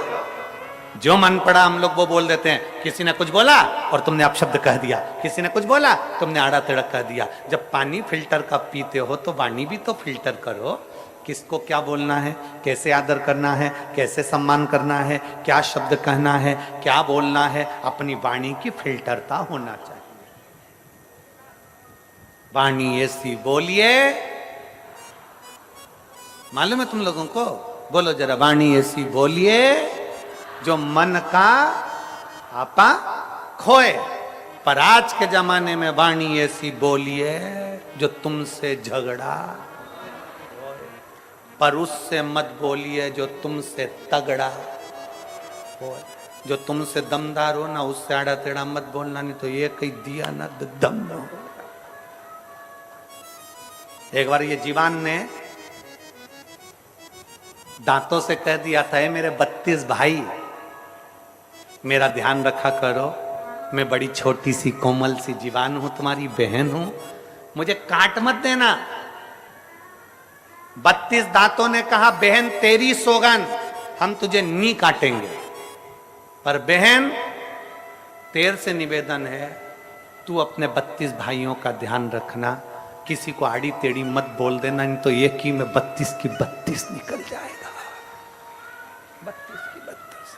जो मन पड़ा हम लोग वो बोल देते हैं, किसी ने कुछ बोला और तुमने अपशब्द कह दिया, किसी ने कुछ बोला तुमने आड़ा टेढ़ा कह दिया। जब पानी फिल्टर का पीते हो तो वाणी भी तो फिल्टर करो, किसको क्या बोलना है, कैसे आदर करना है, कैसे सम्मान करना है, क्या शब्द कहना है, क्या बोलना है, अपनी वाणी की फिल्टरता होना चाहिए। वाणी ऐसी बोलिए, मालूम है तुम लोगों को? बोलो जरा, वाणी ऐसी बोलिए जो मन का आपा खोए। पर आज के जमाने में वाणी ऐसी बोलिए जो तुमसे झगड़ा, पर उससे मत बोलिए जो तुमसे तगड़ा हो। जो तुमसे दमदार हो ना, उससे आड़ा टेढ़ा मत बोलना, नहीं तो ये कहीं दिया ना दम न हो। एक बार ये जीवान ने दांतों से कह दिया था, मेरे 32 भाई, मेरा ध्यान रखा करो, मैं बड़ी छोटी सी कोमल सी जीवान हूं, तुम्हारी बहन हूं, मुझे काट मत देना। 32 दांतों ने कहा, बहन तेरी सौगन, हम तुझे नहीं काटेंगे, पर बहन तेरे से निवेदन है, तू अपने 32 भाइयों का ध्यान रखना, किसी को आड़ी टेढ़ी मत बोल देना, नहीं तो एक ही में 32 की 32 निकल जाएगा। 32 की 32।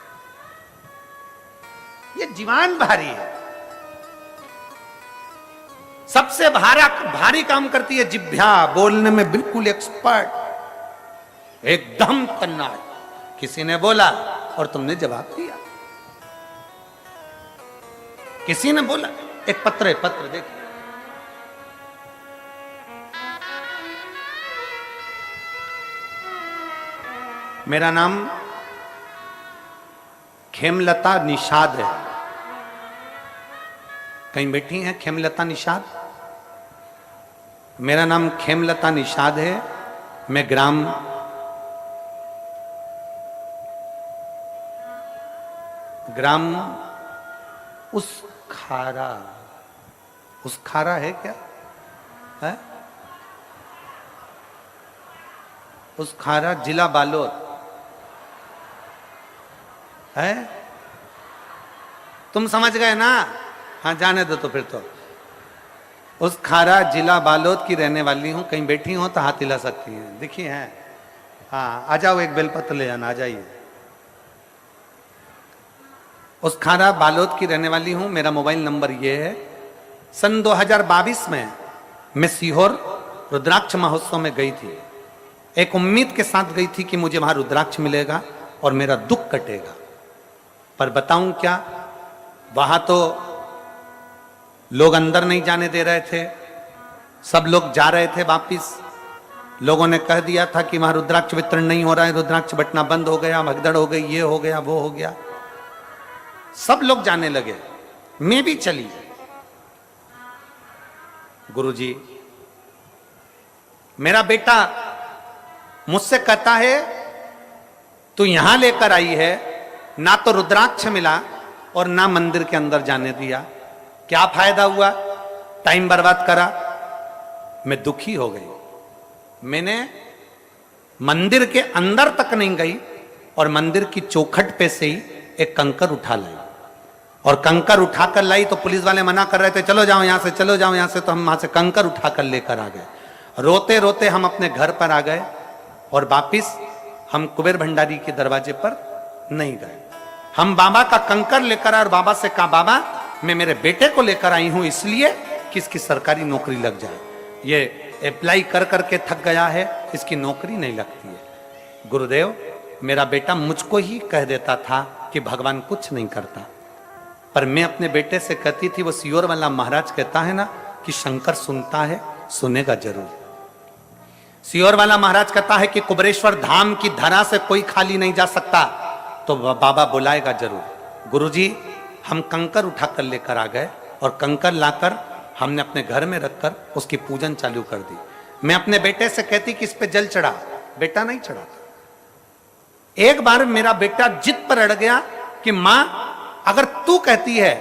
ये जीवान भारी है, सबसे भारी काम करती है जिह्वा, बोलने में बिल्कुल एक्सपर्ट, एकदम तन्नाट। किसी ने बोला और तुमने जवाब दिया, किसी ने बोला, एक पत्र देखिए, मेरा नाम खेमलता निषाद है। कहीं बैठी हैं खेमलता निषाद? मेरा नाम खेमलता निषाद है। मैं ग्राम उसखारा है क्या है? उसखारा, जिला बालोद है। तुम समझ गए ना? हाँ, जाने दो तो फिर तो। उसखारा, जिला बालोद की रहने वाली हूं। कहीं बैठी हो तो हाथ हिला सकती हैं, देखिए हैं। हाँ, आ जाओ, एक बेलपत्र ले जाना, आ जाइए। उसखारा बालोद की रहने वाली हूं। मेरा मोबाइल नंबर ये है। सन 2022 में मैं सीहोर रुद्राक्ष महोत्सव में गई थी। एक उम्मीद के साथ गई थी कि मुझे वहां रुद्राक्ष मिलेगा और मेरा दुख कटेगा। पर बताऊं क्या, वहां तो लोग अंदर नहीं जाने दे रहे थे, सब लोग जा रहे थे वापिस। लोगों ने कह दिया था कि वहां रुद्राक्ष वितरण नहीं हो रहा है, रुद्राक्ष बंटना बंद हो गया, भगदड़ हो गई, ये हो गया, वो हो गया। सब लोग जाने लगे, मैं भी चली। गुरुजी, मेरा बेटा मुझसे कहता है तू यहां लेकर आई है, ना तो रुद्राक्ष मिला और ना मंदिर के अंदर जाने दिया, क्या फायदा हुआ, टाइम बर्बाद करा। मैं दुखी हो गई। मैंने मंदिर के अंदर तक नहीं गई और मंदिर की चौखट पे से ही एक कंकर उठा लाई, और कंकर उठाकर लाई तो पुलिस वाले मना कर रहे थे, चलो जाओ यहां से, चलो जाओ यहां से। तो हम वहां से कंकर उठाकर लेकर आ गए। रोते रोते हम अपने घर पर आ गए और वापिस हम कुबेर भंडारी के दरवाजे पर नहीं गए। हम बाबा का कंकर लेकर आए और बाबा से कहा, बाबा मैं मेरे बेटे को लेकर आई हूं इसलिए कि इसकी सरकारी नौकरी लग जाए। ये अप्लाई कर करके थक गया है, इसकी नौकरी नहीं लगती है। गुरुदेव, मेरा बेटा मुझको ही कह देता था कि भगवान कुछ नहीं करता, पर मैं अपने बेटे से कहती थी, वो सियोर वाला महाराज कहता है ना कि शंकर सुनता है, सुनेगा जरूर। सियोर वाला महाराज कहता है कि कुबरेश्वर धाम की धरा से कोई खाली नहीं जा सकता, तो बाबा बुलाएगा जरूर। गुरुजी, हम कंकर उठाकर लेकर आ गए और कंकर लाकर हमने अपने घर में रखकर उसकी पूजन चालू कर दी। मैं अपने बेटे से कहती कि इस पे जल चढ़ा, बेटा नहीं चढ़ाता। एक बार मेरा बेटा जिद पर अड़ गया कि मां, अगर तू कहती है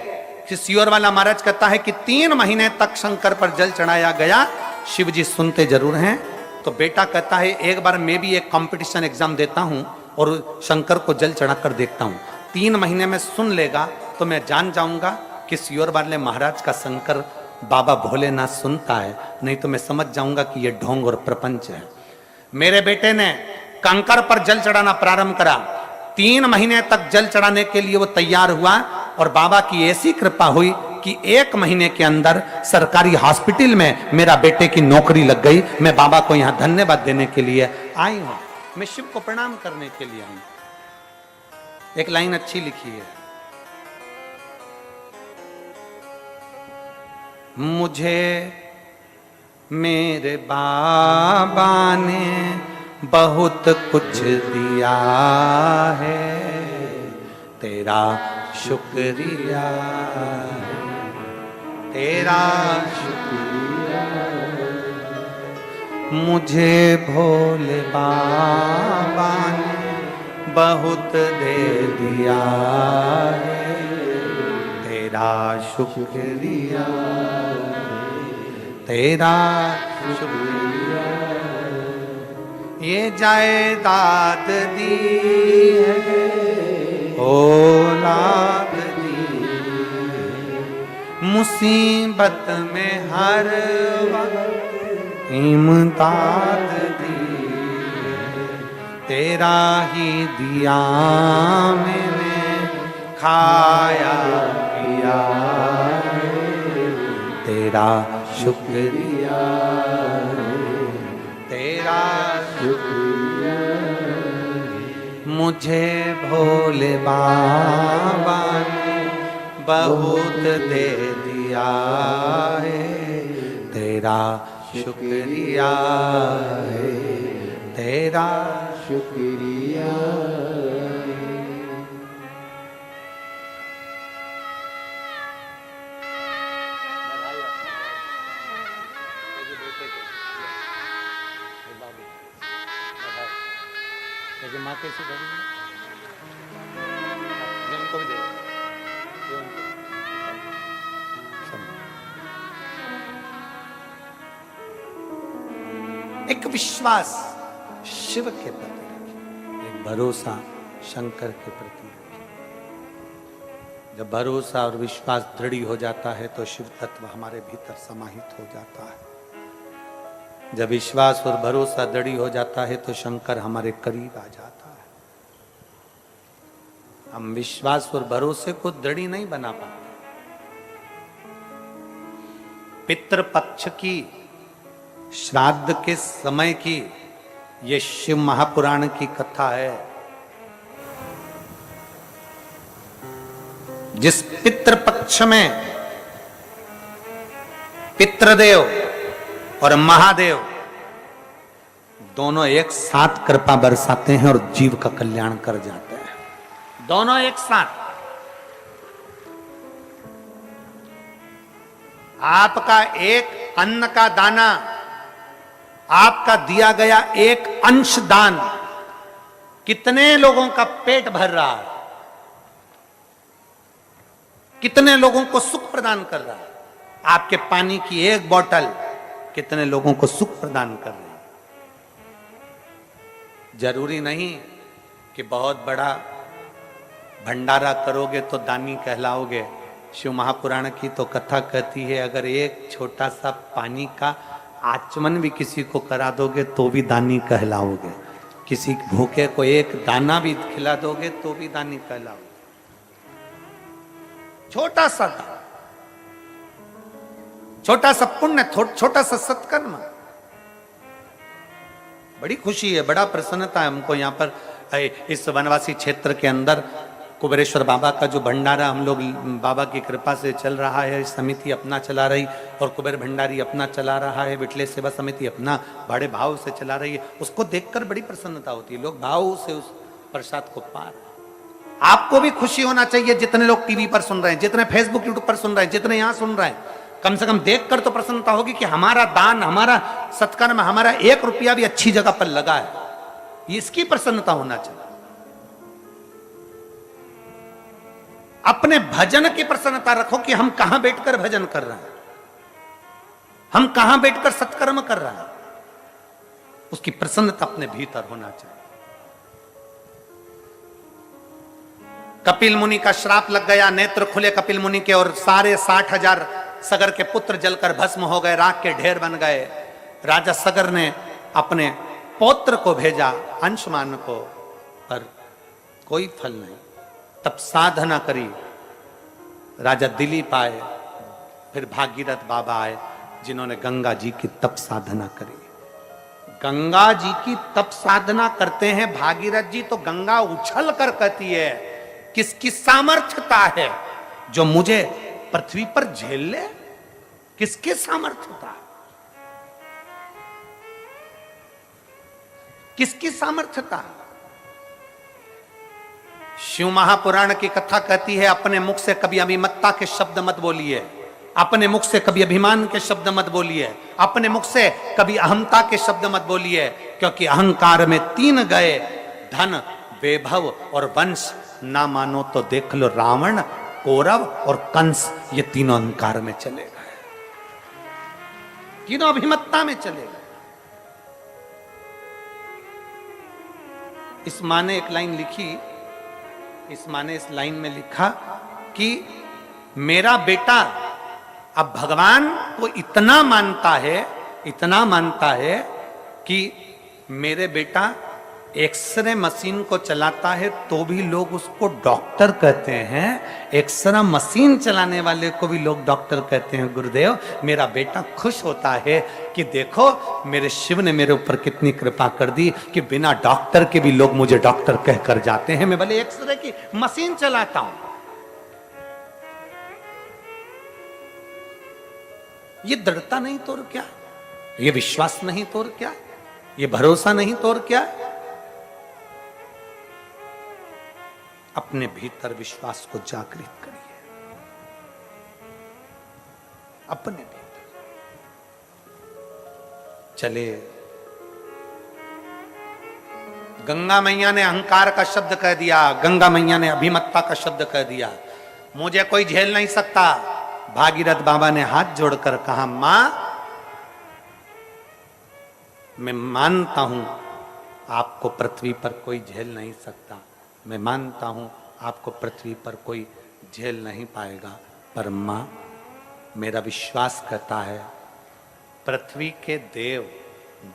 कि सियोर वाला महाराज कहता है कि 3 महीने तक शंकर पर जल चढ़ाया गया, शिव जी सुनते जरूर हैं, तो बेटा कहता है एक बार मैं भी एक कंपटीशन एग्जाम देता हूं और शंकर को जल चढ़ाकर देखता हूं, 3 महीने में सुन लेगा तो मैं जान जाऊंगा कि सियोर वाले महाराज का शंकर बाबा भोलेनाथ सुनता है, नहीं तो मैं समझ जाऊंगा कि यह ढोंग और प्रपंच है। मेरे बेटे ने कंकर पर जल चढ़ाना प्रारंभ करा। 3 महीने तक जल चढ़ाने के लिए वो तैयार हुआ और बाबा की ऐसी कृपा हुई कि 1 महीने के अंदर सरकारी हॉस्पिटल में मेरा बेटे की नौकरी लग गई। मैं बाबा को यहां धन्यवाद देने के लिए आई हूं, मैं शिव को प्रणाम करने के लिए आई हूं। एक लाइन अच्छी लिखी है, मुझे मेरे बाबा ने बहुत कुछ दिया है, तेरा शुक्रिया, तेरा शुक्रिया, मुझे भोले बाबा ने बहुत दे दिया है, तेरा शुक्रिया, तेरा शुक्रिया, ये जायदाद दी है, औलाद दी है, मुसीबत में हर वक्त इमदाद दी है, तेरा ही दिया मैंने खाया पिया, तेरा शुक्रिया, तेरा शुक्रिया, मुझे भोले बाबा ने बहुत दे दिया है, तेरा शुक्रिया है, तेरा शुक्रिया। माँ कैसी करी उनको भी दे एक विश्वास शिव के प्रति रखिए, एक भरोसा शंकर के प्रति रखिए। जब भरोसा और विश्वास दृढ़ हो जाता है तो शिव तत्व हमारे भीतर समाहित हो जाता है। जब विश्वास और भरोसा दृढ़ हो जाता है तो शंकर हमारे करीब आ जाता है। हम विश्वास और भरोसे को दृढ़ नहीं बना पाते। पितृपक्ष की, श्राद्ध के समय की ये शिव महापुराण की कथा है। जिस पितृपक्ष में पितृदेव और महादेव दोनों एक साथ कृपा बरसाते हैं और जीव का कल्याण कर जाते हैं, दोनों एक साथ। आपका एक अन्न का दाना, आपका दिया गया एक अंश दान कितने लोगों का पेट भर रहा है, कितने लोगों को सुख प्रदान कर रहा है। आपके पानी की एक बोतल कितने लोगों को सुख प्रदान कर रही है। जरूरी नहीं कि बहुत बड़ा भंडारा करोगे तो दानी कहलाओगे। शिव महापुराण की तो कथा कहती है, अगर एक छोटा सा पानी का आचमन भी किसी को करा दोगे तो भी दानी कहलाओगे। किसी भूखे को एक दाना भी खिला दोगे तो भी दानी कहलाओगे। छोटा सा दान, छोटा सा पुण्य, छोटा सा सत्कर्म, बड़ी खुशी है, बड़ा प्रसन्नता है हमको। यहाँ पर इस वनवासी क्षेत्र के अंदर कुबेरेश्वर बाबा का जो भंडारा हम लोग बाबा की कृपा से चल रहा है, समिति अपना चला रही और कुबेर भंडारी अपना चला रहा है, विठले सेवा समिति अपना बड़े भाव से चला रही है, उसको देखकर बड़ी प्रसन्नता होती है। लोग भाव से उस प्रसाद को पा रहे हैं। आपको भी खुशी होना चाहिए, जितने लोग टीवी पर सुन रहे हैं, जितने फेसबुक यूट्यूब पर सुन रहे हैं, जितने यहां सुन रहे हैं, कम से कम देखकर तो प्रसन्नता होगी कि हमारा दान, हमारा सत्कर्म, हमारा 1 रुपया भी अच्छी जगह पर लगा है। इसकी प्रसन्नता होना चाहिए। अपने भजन की प्रसन्नता रखो कि हम कहां बैठकर भजन कर रहे हैं, हम कहां बैठकर सत्कर्म कर रहे हैं, उसकी प्रसन्नता अपने भीतर होना चाहिए। कपिल मुनि का श्राप लग गया, नेत्र खुले कपिल मुनि के और सारे 60,000 सगर के पुत्र जलकर भस्म हो गए, राख के ढेर बन गए। राजा सगर ने अपने पौत्र को भेजा अंशुमान को, पर कोई फल नहीं। तब साधना करी, राजा दिलीप आए, फिर भागीरथ बाबा आए, जिन्होंने गंगा जी की तप साधना करी। गंगा जी की तप साधना करते हैं भागीरथ जी, तो गंगा उछल कर कहती है किसकी सामर्थ्यता है जो मुझे पृथ्वी पर झेल ले? किसकी सामर्थ्यता, किसकी सामर्थ्यता? शिव महापुराण की कथा कहती है अपने मुख से कभी अभिमत्ता के शब्द मत बोलिए, अपने मुख से कभी अभिमान के शब्द मत बोलिए, अपने मुख से कभी अहंता के शब्द मत बोलिए, क्योंकि अहंकार में 3 गए, धन, वैभव और वंश। ना मानो तो देख लो रावण, कौरव और कंस, ये तीनों अहंकार में चले गए, तीनों अभिमत्ता में चले गए। इस माँ ने एक लाइन लिखी, इस माँ ने इस लाइन में लिखा कि मेरा बेटा अब भगवान को इतना मानता है, इतना मानता है कि मेरे बेटा एक्सरे मशीन को चलाता है तो भी लोग उसको डॉक्टर कहते हैं, एक्सरे मशीन चलाने वाले को भी लोग डॉक्टर कहते हैं। गुरुदेव, मेरा बेटा खुश होता है कि देखो मेरे शिव ने मेरे ऊपर कितनी कृपा कर दी कि बिना डॉक्टर के भी लोग मुझे डॉक्टर कहकर जाते हैं, मैं भले एक्सरे की मशीन चलाता हूं। ये दृढ़ता नहीं तो और क्या, ये विश्वास नहीं तो और क्या, ये भरोसा नहीं तो और क्या। अपने भीतर विश्वास को जागृत करिए, अपने भीतर चले। गंगा मैया ने अहंकार का शब्द कह दिया, गंगा मैया ने अभिमत्ता का शब्द कह दिया, मुझे कोई झेल नहीं सकता। भागीरथ बाबा ने हाथ जोड़कर कहा, मां मैं मानता हूं आपको पृथ्वी पर कोई झेल नहीं सकता, मैं मानता हूं आपको पृथ्वी पर कोई झेल नहीं पाएगा, पर मां मेरा विश्वास कहता है पृथ्वी के देव,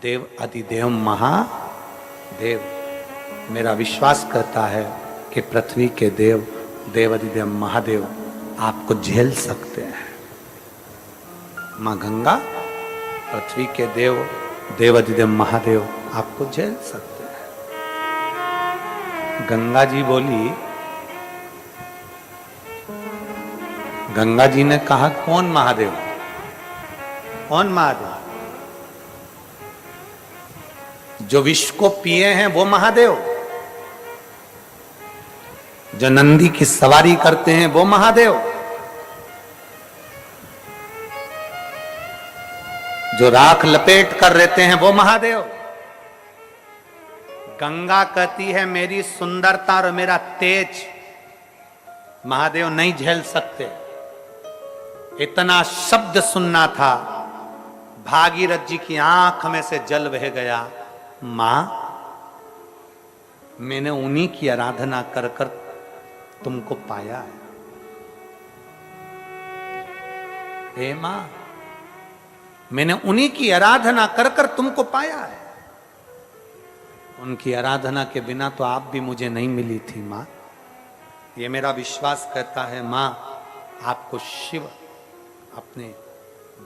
देव अधिदेव महादेव, मेरा विश्वास कहता है कि पृथ्वी के देव, देव अधिदेव महादेव आपको झेल सकते हैं। मां गंगा, पृथ्वी के देव, देव अधिदेव महादेव आपको झेल सकते हैं। गंगा जी बोली, गंगा जी ने कहा कौन महादेव, कौन महादेव? जो विष को पिए हैं वो महादेव, जो नंदी की सवारी करते हैं वो महादेव, जो राख लपेट कर रहते हैं वो महादेव। गंगा कहती है मेरी सुंदरता और मेरा तेज महादेव नहीं झेल सकते। इतना शब्द सुनना था, भागीरथ जी की आंख में से जल बह गया। मां मैंने उन्हीं की आराधना कर कर तुमको पाया है। हे मां, मैंने उन्हीं की आराधना कर कर तुमको पाया है। उनकी आराधना के बिना तो आप भी मुझे नहीं मिली थी मां। ये मेरा विश्वास कहता है मां, आपको शिव अपने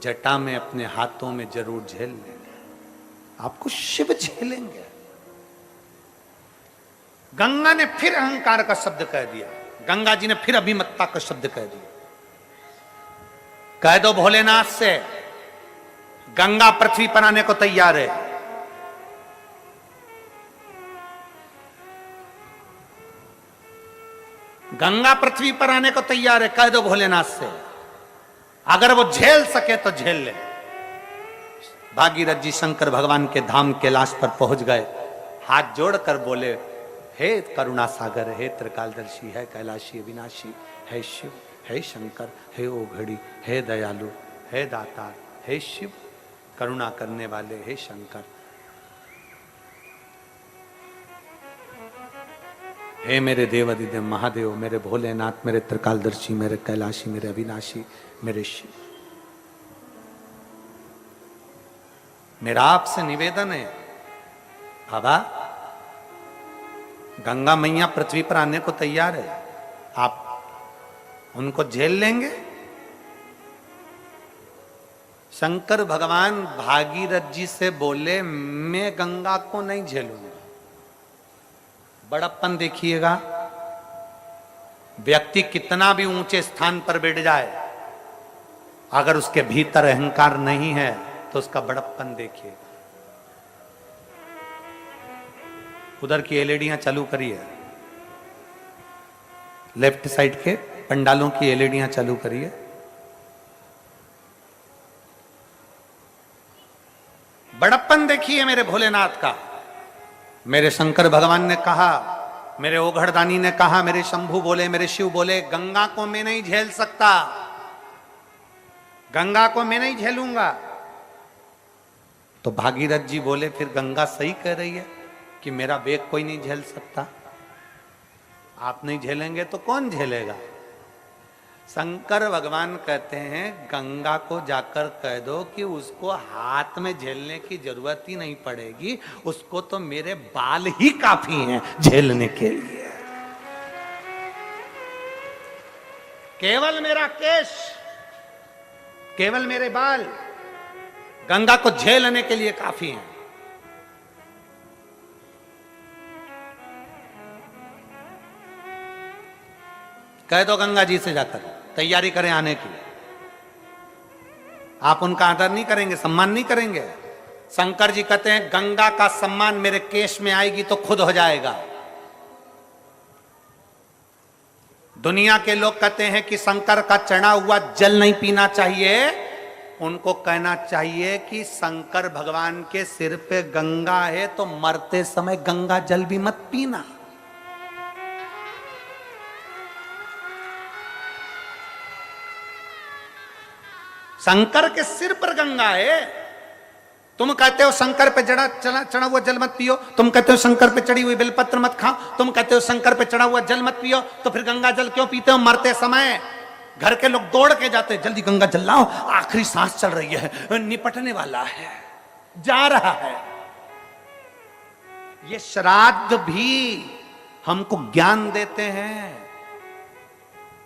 जटा में, अपने हाथों में जरूर झेल लेंगे, आपको शिव झेलेंगे। गंगा ने फिर अहंकार का शब्द कह दिया, गंगा जी ने फिर अभिमत्ता का शब्द कह दिया। कह दो भोलेनाथ से गंगा पृथ्वी पर आने को तैयार है। गंगा पृथ्वी पर आने को तैयार है, कह दो भोलेनाथ से। अगर वो झेल सके तो झेल ले। भागीरथ जी शंकर भगवान के धाम कैलाश पर पहुंच गए, हाथ जोड़कर बोले, हे करुणा सागर, हे त्रिकालदर्शी, है कैलाशी अविनाशी, है शिव, हे शंकर, हे ओघड़ी, हे दयालु, हे दातार, हे शिव, करुणा करने वाले, हे शंकर, हे मेरे देव अधिदेव महादेव, मेरे भोलेनाथ, मेरे त्रिकालदर्शी, मेरे कैलाशी, मेरे अविनाशी, मेरे शिव। मेरा आपसे निवेदन है बाबा, गंगा मैया पृथ्वी पर आने को तैयार है, आप उनको झेल लेंगे? शंकर भगवान भागीरथ जी से बोले, मैं गंगा को नहीं झेलूंगा। बड़प्पन देखिएगा, व्यक्ति कितना भी ऊंचे स्थान पर बैठ जाए, अगर उसके भीतर अहंकार नहीं है तो उसका बड़प्पन देखिए। उधर की एलईडियां चालू करिए, लेफ्ट साइड के पंडालों की एलईडियां चालू करिए। बड़प्पन देखिए मेरे भोलेनाथ का। मेरे शंकर भगवान ने कहा, मेरे ओघड़दानी ने कहा, मेरे शंभू बोले, मेरे शिव बोले, गंगा को मैं नहीं झेल सकता, गंगा को मैं नहीं झेलूंगा। तो भागीरथ जी बोले, फिर गंगा सही कह रही है कि मेरा वेग कोई नहीं झेल सकता। आप नहीं झेलेंगे तो कौन झेलेगा? शंकर भगवान कहते हैं, गंगा को जाकर कह दो कि उसको हाथ में झेलने की जरूरत ही नहीं पड़ेगी, उसको तो मेरे बाल ही काफी हैं झेलने के लिए। केवल मेरा केश, केवल मेरे बाल गंगा को झेलने के लिए काफी हैं। कह दो गंगा जी से जाकर तैयारी करें आने की। आप उनका आदर नहीं करेंगे, सम्मान नहीं करेंगे। शंकर जी कहते हैं, गंगा का सम्मान मेरे केश में आएगी तो खुद हो जाएगा। दुनिया के लोग कहते हैं कि शंकर का चढ़ा हुआ जल नहीं पीना चाहिए, उनको कहना चाहिए कि शंकर भगवान के सिर पे गंगा है तो मरते समय गंगा जल भी मत पीना। शंकर के सिर पर गंगा है, तुम कहते हो शंकर पे चढ़ा हुआ जल मत पियो, तुम कहते हो शंकर पे चढ़ी हुई बेलपत्र मत खाओ, तुम कहते हो शंकर पे चढ़ा हुआ जल मत पियो, तो फिर गंगा जल क्यों पीते हो? मरते समय घर के लोग दौड़ के जाते, जल्दी गंगा जल लाओ, आखिरी सांस चल रही है, निपटने वाला है, जा रहा है। ये श्राद्ध भी हमको ज्ञान देते हैं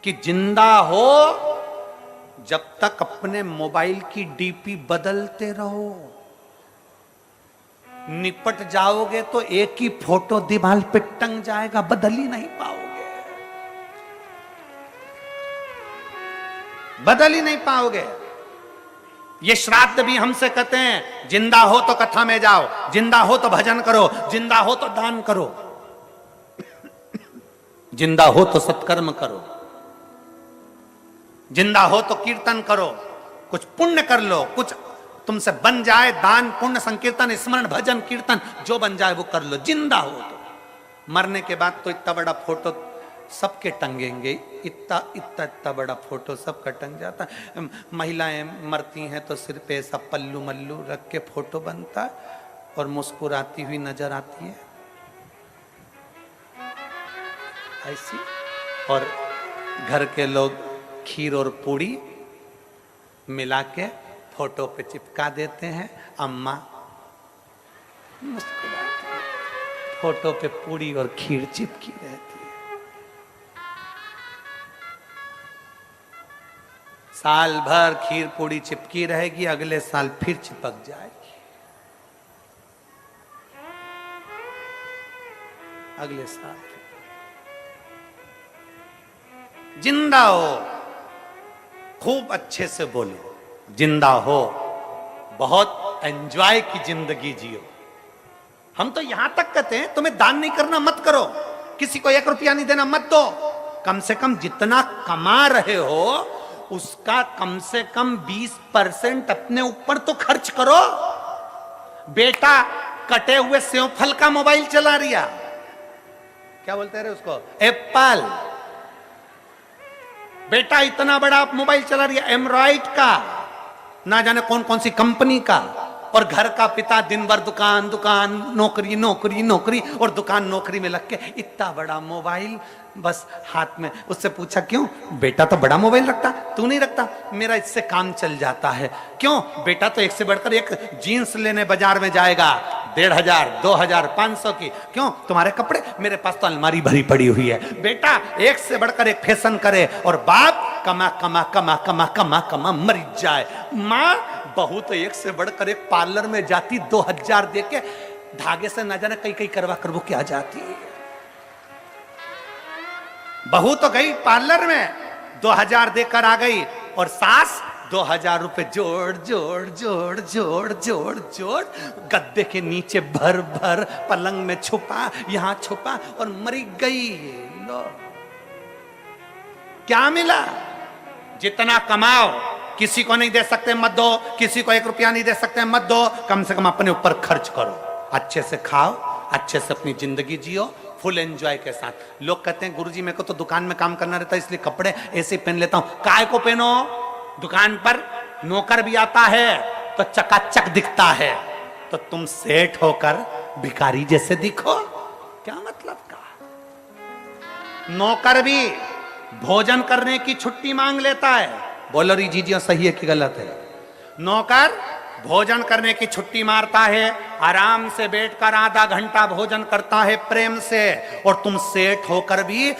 कि जिंदा हो जब तक अपने मोबाइल की डीपी बदलते रहो, निपट जाओगे तो एक ही फोटो दीवार पे टंग जाएगा, बदल ही नहीं पाओगे, बदल ही नहीं पाओगे। ये श्राद्ध भी हमसे कहते हैं, जिंदा हो तो कथा में जाओ, जिंदा हो तो भजन करो, जिंदा हो तो दान करो, जिंदा हो तो सत्कर्म करो, जिंदा हो तो कीर्तन करो, कुछ पुण्य कर लो, कुछ तुमसे बन जाए, दान पुण्य संकीर्तन स्मरण भजन कीर्तन जो बन जाए वो कर लो, जिंदा हो तो। मरने के बाद तो इतना बड़ा फोटो सबके टंगेंगे, इतना बड़ा फोटो सबका टंग जाता है। महिलाएं मरती हैं तो सिर पे ऐसा पल्लू मल्लू रख के फोटो बनता है और मुस्कुराती हुई नजर आती है ऐसी, और घर के लोग खीर और पूड़ी मिला के फोटो पे चिपका देते हैं। अम्मा मुस्कुराती है, फोटो पे पूड़ी और खीर चिपकी रहती है। साल भर खीर पूड़ी चिपकी रहेगी, अगले साल फिर चिपक जाएगी। अगले साल जिंदा हो, खूब अच्छे से बोलो, जिंदा हो, बहुत एंजॉय की जिंदगी जियो। हम तो यहां तक कहते हैं तुम्हें दान नहीं करना मत करो, किसी को 1 रुपया नहीं देना मत दो, कम से कम जितना कमा रहे हो उसका कम से कम 20% अपने ऊपर तो खर्च करो। बेटा कटे हुए सेव फल का मोबाइल चला रिया, क्या बोलते रहे उसको, एप्पल। बेटा इतना बड़ा मोबाइल चला रिया एमराइट का, ना जाने कौन कौन सी कंपनी का, और घर का पिता दिन भर दुकान दुकान, नौकरी नौकरी नौकरी, और दुकान नौकरी में लग के इतना बड़ा मोबाइल बस हाथ में। उससे पूछा क्यों? बेटा तो बड़ा मोबाइल रखता, तू नहीं रखता। मेरा इससे काम चल जाता है। क्यों? बेटा तो एक से बढ़कर एक जीन्स लेने बाजार में जाएगा 1500, 2000, 500 की। क्यों? तुम्हारे कपड़े, मेरे पास तो अलमारी भरी पड़ी हुई है। बेटा एक से बढ़कर एक फैशन करे, और बाप कमा कमा कमा कमा कमा कमा मर जाए। माँ बहू तो एक से बढ़कर एक पार्लर में जाती 2000 दे के, धागे से ना जाने कई कई करवा करवो क्या जाती है। बहू तो गई पार्लर में 2000 देकर आ गई, और सास 2000 रुपए जोड़ जोड़ जोड़ जोड़ जोड़ जोड़ गद्दे के नीचे भर भर, पलंग में छुपा, यहां छुपा, और मरी गई। लो क्या मिला? जितना कमाओ किसी को नहीं दे सकते मत दो, किसी को 1 रुपया नहीं दे सकते मत दो, कम से कम अपने ऊपर खर्च करो, अच्छे से खाओ, अच्छे से अपनी जिंदगी जियो, फुल एंजॉय के साथ। लोग कहते हैं गुरुजी मेरे को तो दुकान में काम करना रहता है इसलिए कपड़े ऐसे पहन लेता हूं। काय को पहनो? दुकान पर नौकर भी आता है तो चकाचक दिखता है, तो तुम सेठ होकर भिखारी जैसे दिखो, क्या मतलब का? नौकर भी भोजन करने की छुट्टी मांग लेता है। बोलो री जीजियो सही है कि गलत है? नौकर भोजन करने की छुट्टी मारता है, आराम से बैठकर आधा घंटा भोजन करता है प्रेम से, और तुम सेठ होकर भी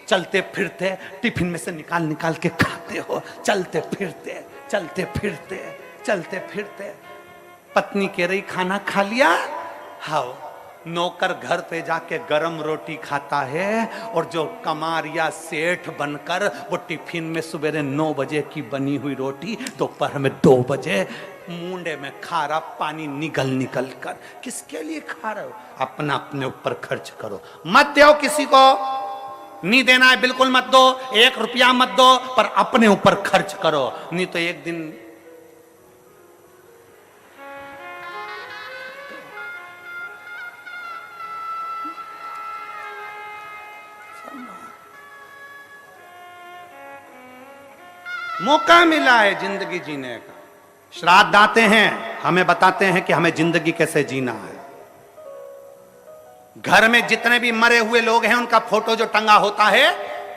चलते फिरते टिफिन में से निकाल निकाल के खाते हो, चलते फिरते चलते फिरते चलते फिरते। पत्नी कह रही खाना खा लिया? हाँ। नौकर घर पे जाके गरम रोटी खाता है, और जो कमारिया सेठ बनकर वो टिफिन में सवेरे 9 बजे की बनी हुई रोटी दोपहर में 2 बजे मुंडे में खा रहा, पानी निकल निकल कर। किसके लिए खा रहे हो? अपना अपने ऊपर खर्च करो, मत दो किसी को, नहीं देना है बिल्कुल मत दो, 1 रुपया मत दो, पर अपने ऊपर खर्च करो, नहीं तो एक दिन मौका मिला है जिंदगी जीने का। श्राद्ध आते हैं, हमें बताते हैं कि हमें जिंदगी कैसे जीना है। घर में जितने भी मरे हुए लोग हैं उनका फोटो जो टंगा होता है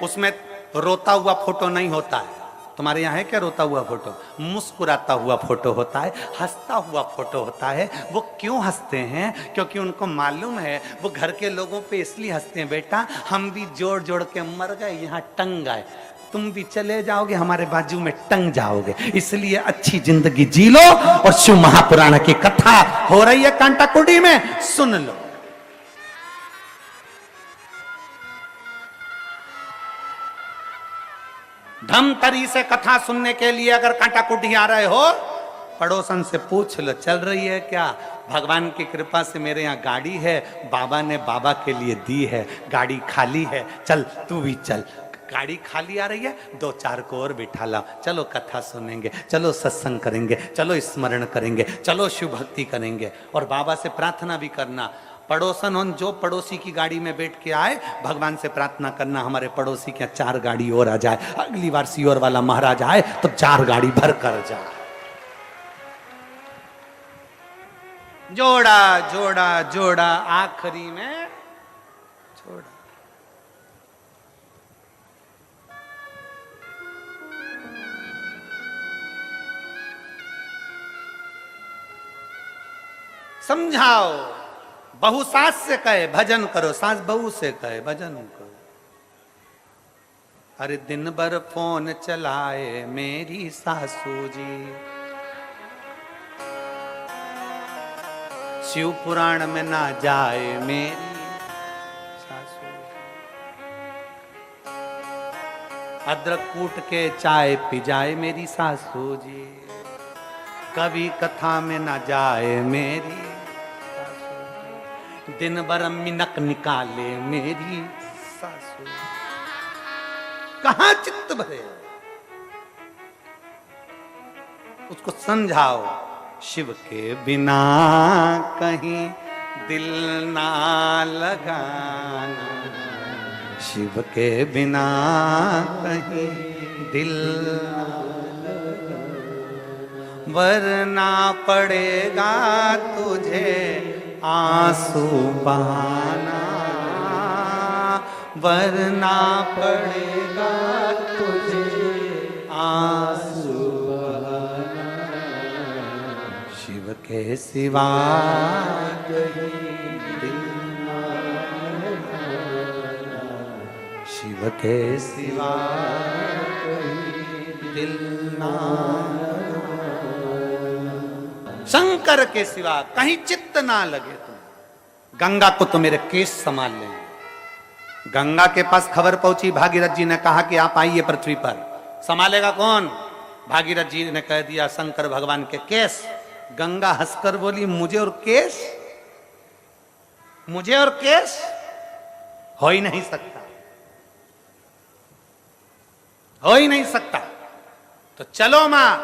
उसमें रोता हुआ फोटो नहीं होता है। तुम्हारे यहाँ है क्या रोता हुआ फोटो? मुस्कुराता हुआ फोटो होता है, हंसता हुआ फोटो होता है। वो क्यों हंसते हैं? क्योंकि उनको मालूम है वो घर के लोगों पे इसलिए हंसते हैं, बेटा हम भी जोड़ जोड़ के मर गए, यहाँ टंग गए, तुम भी चले जाओगे हमारे बाजू में टंग जाओगे, इसलिए अच्छी जिंदगी जी लो। और शिव महापुराण की कथा हो रही है कांटाकुटी में, सुन लो। धमतरी से कथा सुनने के लिए अगर कांटाकुटी आ रहे हो, पड़ोसन से पूछ लो चल रही है क्या? भगवान की कृपा से मेरे यहाँ गाड़ी है, बाबा ने बाबा के लिए दी है, गाड़ी खाली है, चल तू भी चल। गाड़ी खाली आ रही है, 2-4 को और बिठा लाओ, चलो कथा सुनेंगे, चलो सत्संग करेंगे, चलो स्मरण करेंगे, चलो शिव भक्ति करेंगे। और बाबा से प्रार्थना भी करना, पड़ोसन हो जो पड़ोसी की गाड़ी में बैठ के आए, भगवान से प्रार्थना करना हमारे पड़ोसी के 4 गाड़ी और आ जाए, अगली बार सीओर वाला महाराज आए तो 4 गाड़ी भर कर जाए। जोड़ा जोड़ा जोड़ा आखिरी में छोड़ा। समझाओ, बहू सास से कहे भजन करो, सास बहू से कहे भजन करो। अरे दिन भर फोन चलाए मेरी सासू जी, शिव पुराण में ना जाए मेरी सासू। अदरक कूट के चाय पी जाए मेरी सासू जी, कभी कथा में ना जाए मेरी सासू जी, दिन भर मिनक निकाले मेरी सासू जी। कहां चित्त भरे, उसको समझाओ। शिव के बिना कहीं दिल ना लगाना, शिव के बिना कहीं दिल ना लगाना, वरना पड़ेगा तुझे आंसू बहाना, वरना पड़ेगा तुझे आंसू बहाना, शिव के सिवा कहीं दिल ना लगाना, शिव के सिवा कहीं दिल ना लगाना, शंकर के सिवा कहीं चित्त ना लगे तुम। गंगा को तो मेरे केस संभाल लेंगे। गंगा के पास खबर पहुंची, भागीरथ जी ने कहा कि आप आइए पृथ्वी पर। संभालेगा कौन? भागीरथ जी ने कह दिया शंकर भगवान के केस। गंगा हंसकर बोली मुझे और केस, मुझे और केस हो ही नहीं सकता, हो ही नहीं सकता। तो चलो मां।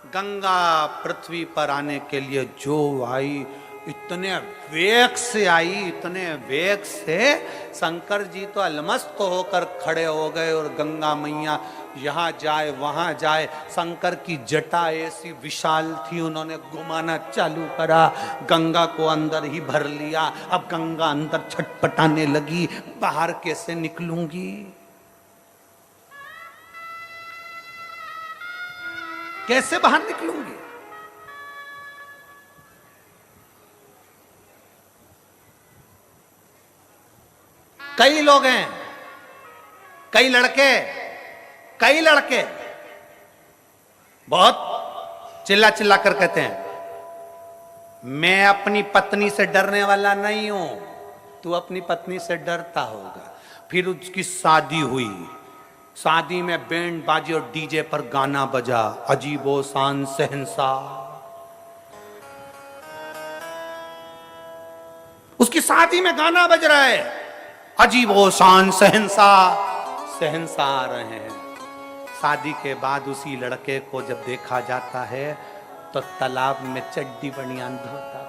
गंगा पृथ्वी पर आने के लिए जो आई, इतने वेग से आई, इतने वेग से शंकर जी तो अलमस्त होकर खड़े हो गए। और गंगा मैया यहाँ जाए वहां जाए, शंकर की जटा ऐसी विशाल थी, उन्होंने घुमाना चालू करा, गंगा को अंदर ही भर लिया। अब गंगा अंदर छटपटाने लगी, बाहर कैसे निकलूंगी, कैसे बाहर निकलूंगी। कई लोग हैं, कई लड़के बहुत चिल्ला चिल्ला कर कहते हैं मैं अपनी पत्नी से डरने वाला नहीं हूं, तू अपनी पत्नी से डरता होगा। फिर उसकी शादी हुई, शादी में बैंड बाजी और डीजे पर गाना बजा, अजीबो शान शहंशाह। उसकी शादी में गाना बज रहा है, अजीबो शान शहंशाह, शहंशाह आ रहे हैं। शादी के बाद उसी लड़के को जब देखा जाता है तो तालाब में चड्डी बनियान धोता,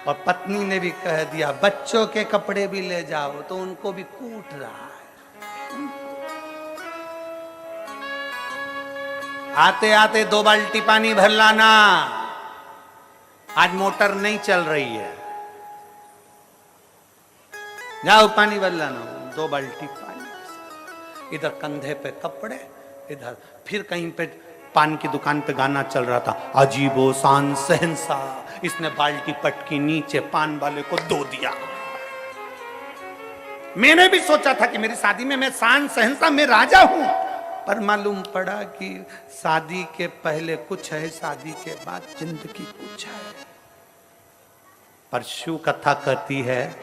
और पत्नी ने भी कह दिया बच्चों के कपड़े भी ले जाओ, तो उनको भी कूट रहा है। आते आते 2 बाल्टी पानी भर लाना, आज मोटर नहीं चल रही है, जाओ पानी भर लाना, 2 बाल्टी पानी। इधर कंधे पे कपड़े, इधर फिर कहीं पे पान की दुकान पे गाना चल रहा था, अजीबो शान शहंशाह। इसने बाल्टी पटकी नीचे पान वाले को दो दिया। मैंने भी सोचा था कि मेरी शादी में मैं शान शहंशाह, मैं राजा हूं, पर मालूम पड़ा कि शादी के पहले कुछ है, शादी के बाद जिंदगी कुछ है। पर शिव कथा कहती है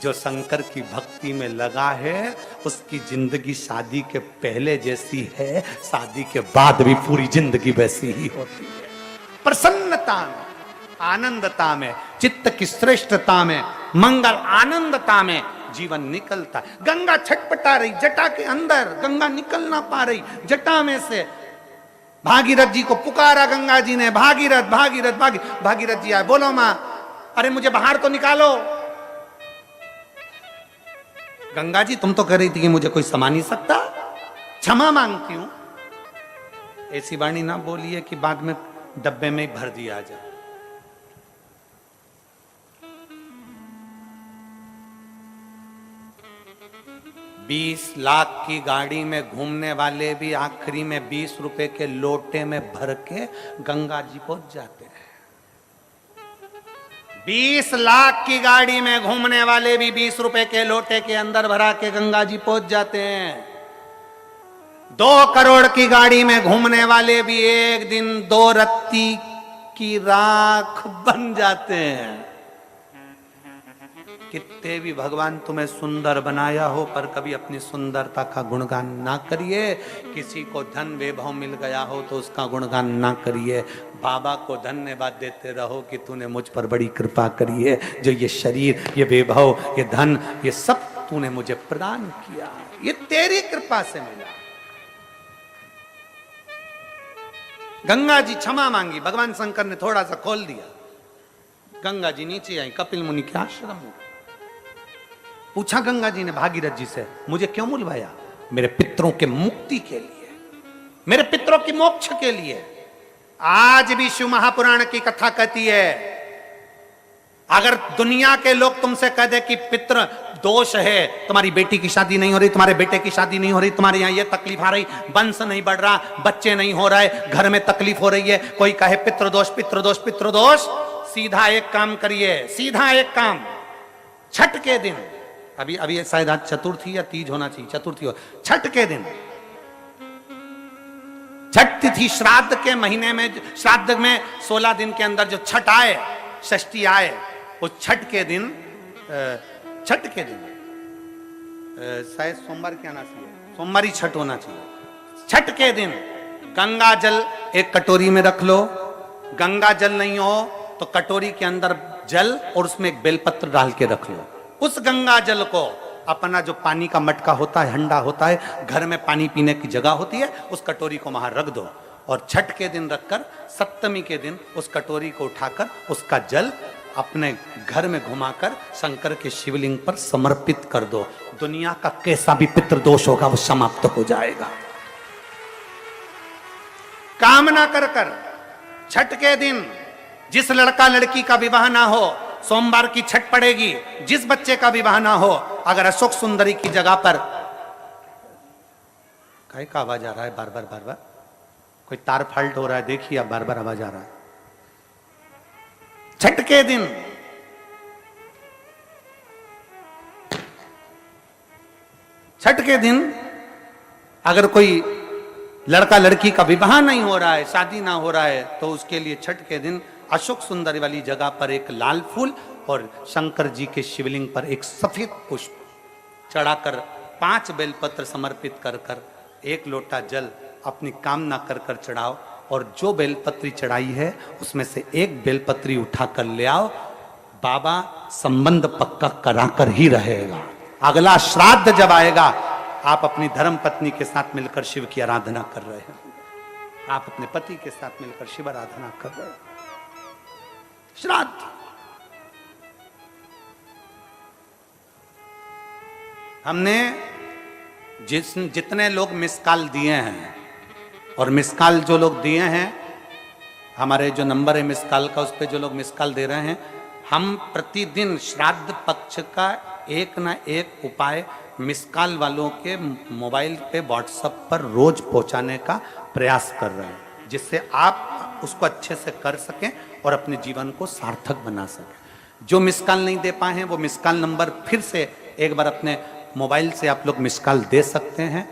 जो शंकर की भक्ति में लगा है उसकी जिंदगी शादी के पहले जैसी है, शादी के बाद भी पूरी जिंदगी वैसी ही होती है। प्रसन्नता में, आनंदता में, चित्त की श्रेष्ठता में, मंगल आनंदता में जीवन निकलता है। गंगा छटपटा रही जटा के अंदर, गंगा निकल ना पा रही जटा में से। भागीरथ जी को पुकारा गंगा जी ने, भागीरथ भागीरथ भागीरथ जी आए, बोलो मां, अरे मुझे बाहर तो निकालो। गंगा जी तुम तो कह रही थी कि मुझे कोई समा नहीं सकता, क्षमा मांगती हूं। ऐसी वाणी ना बोलिए कि बाद में डब्बे में ही भर दिया जाए। बीस लाख की गाड़ी में घूमने वाले भी आखिरी में 20 रुपए के लोटे में भर के गंगा जी पहुंच जाते हैं। 20 लाख की गाड़ी में घूमने वाले भी 20 रुपए के लोटे के अंदर भरा के गंगा जी पहुंच जाते हैं। 2 करोड़ की गाड़ी में घूमने वाले भी एक दिन 2 रत्ती की राख बन जाते हैं। कितने भी भगवान तुम्हें सुंदर बनाया हो, पर कभी अपनी सुंदरता का गुणगान ना करिए। किसी को धन वैभव मिल गया हो तो उसका गुणगान ना करिए। बाबा को धन्यवाद देते रहो कि तूने मुझ पर बड़ी कृपा करी है, जो ये शरीर, ये वैभव, ये धन, ये सब तूने मुझे प्रदान किया, ये तेरी कृपा से मिला। गंगा जी क्षमा मांगी, भगवान शंकर ने थोड़ा सा खोल दिया। गंगा जी नीचे आई, कपिल मुनि के आश्रम में। पूछा गंगा जी ने भागीरथ जी से, मुझे क्यों बुलवाया? मेरे पितरों के मुक्ति के लिए, मेरे पितरों की मोक्ष के लिए। आज भी शिव महापुराण की कथा कहती है, अगर दुनिया के लोग तुमसे कह दे कि पितृ दोष है, तुम्हारी बेटी की शादी नहीं हो रही, तुम्हारे बेटे की शादी नहीं हो रही, तुम्हारे यहाँ ये तकलीफ आ रही, वंश नहीं बढ़ रहा, बच्चे नहीं हो रहे, घर में तकलीफ हो रही है, कोई कहे पितृदोष पितृदोष पितृदोष, सीधा एक काम करिए, सीधा एक काम, छठ के दिन, अभी अभी शायद आज चतुर्थी या तीज होना चाहिए, चतुर्थी हो, छठ के दिन, छठ तिथि श्राद्ध के महीने में, श्राद्ध में 16 दिन के अंदर जो छठ आए, षष्ठी आए, वो छठ के दिन, छठ के दिन शायद सोमवार क्या आना चाहिए, सोमवार ही छठ होना चाहिए। छठ के दिन गंगा जल एक कटोरी में रख लो, गंगा जल नहीं हो तो कटोरी के अंदर जल और उसमें एक बेलपत्र डाल के रख लो। उस गंगा जल को अपना जो पानी का मटका होता है, हंडा होता है, घर में पानी पीने की जगह होती है, उस कटोरी को वहां रख दो और छठ के दिन रखकर सप्तमी के दिन उस कटोरी को उठाकर उसका जल अपने घर में घुमाकर शंकर के शिवलिंग पर समर्पित कर दो। दुनिया का कैसा भी पितृदोष होगा वो समाप्त हो जाएगा। कामना कर कर छठ के दिन जिस लड़का लड़की का विवाह ना हो, सोमवार की छठ पड़ेगी, जिस बच्चे का विवाह ना हो, अगर अशोक सुंदरी की जगह पर, काय का आवाज आ रहा है बार बार बार बार, कोई तार फाल्ट हो रहा है, देखिए बार बार आवाज आ रहा है। छठ के दिन छठ के दिन अगर कोई लड़का लड़की का विवाह नहीं हो रहा है, शादी ना हो रहा है, तो उसके लिए छठ के दिन अशोक सुंदरी वाली जगह पर एक लाल फूल और शंकर जी के शिवलिंग पर एक सफेद पुष्प चढ़ाकर 5 बेलपत्र समर्पित कर कर 1 लोटा जल अपनी कामना कर कर चढ़ाओ और जो बेलपत्री चढ़ाई है उसमें से 1 बेलपत्री उठा कर ले आओ। बाबा संबंध पक्का कराकर ही रहेगा। अगला श्राद्ध जब आएगा, आप अपनी धर्म पत्नी के साथ मिलकर शिव की आराधना कर रहे हैं, आप अपने पति के साथ मिलकर शिव आराधना कर रहे हैं। श्राद्ध हमने जितने लोग मिस कॉल दिए हैं, और मिस कॉल जो लोग दिए हैं, हमारे जो नंबर है मिस कॉल का, उस पर जो लोग मिस कॉल दे रहे हैं, हम प्रतिदिन श्राद्ध पक्ष का एक ना एक उपाय मिस कॉल वालों के मोबाइल पे व्हाट्सएप पर रोज पहुंचाने का प्रयास कर रहे हैं, जिससे आप उसको अच्छे से कर सकें और अपने जीवन को सार्थक बना सकें। जो मिस कॉल नहीं दे पाए हैं वो मिस कॉल नंबर फिर से एक बार अपने मोबाइल से आप लोग मिस कॉल दे सकते हैं।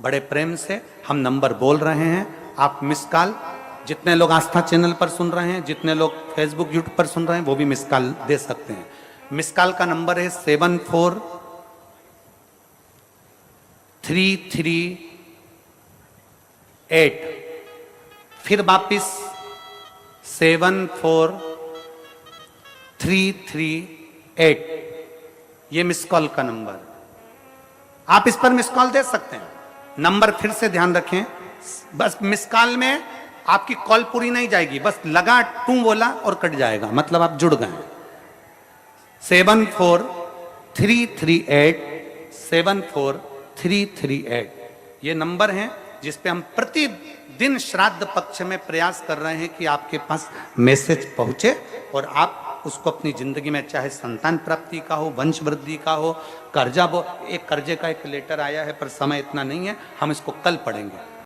बड़े प्रेम से हम नंबर बोल रहे हैं, आप मिस कॉल, जितने लोग आस्था चैनल पर सुन रहे हैं, जितने लोग फेसबुक यूट्यूब पर सुन रहे हैं, वो भी मिस कॉल दे सकते हैं। मिस कॉल का नंबर है 74338, फिर वापिस 74338, ये मिस कॉल का नंबर, आप इस पर मिस कॉल दे सकते हैं। नंबर फिर से ध्यान रखें, बस मिस कॉल में आपकी कॉल पूरी नहीं जाएगी, बस लगा टू बोला और कट जाएगा, मतलब आप जुड़ गए। 74338 ये नंबर है जिस पे हम प्रतिदिन श्राद्ध पक्ष में प्रयास कर रहे हैं कि आपके पास मैसेज पहुंचे और आप उसको अपनी जिंदगी में, चाहे संतान प्राप्ति का हो, वंश वृद्धि का हो, कर्जा, वो एक कर्जे का एक लेटर आया है पर समय इतना नहीं है, हम इसको कल पढ़ेंगे।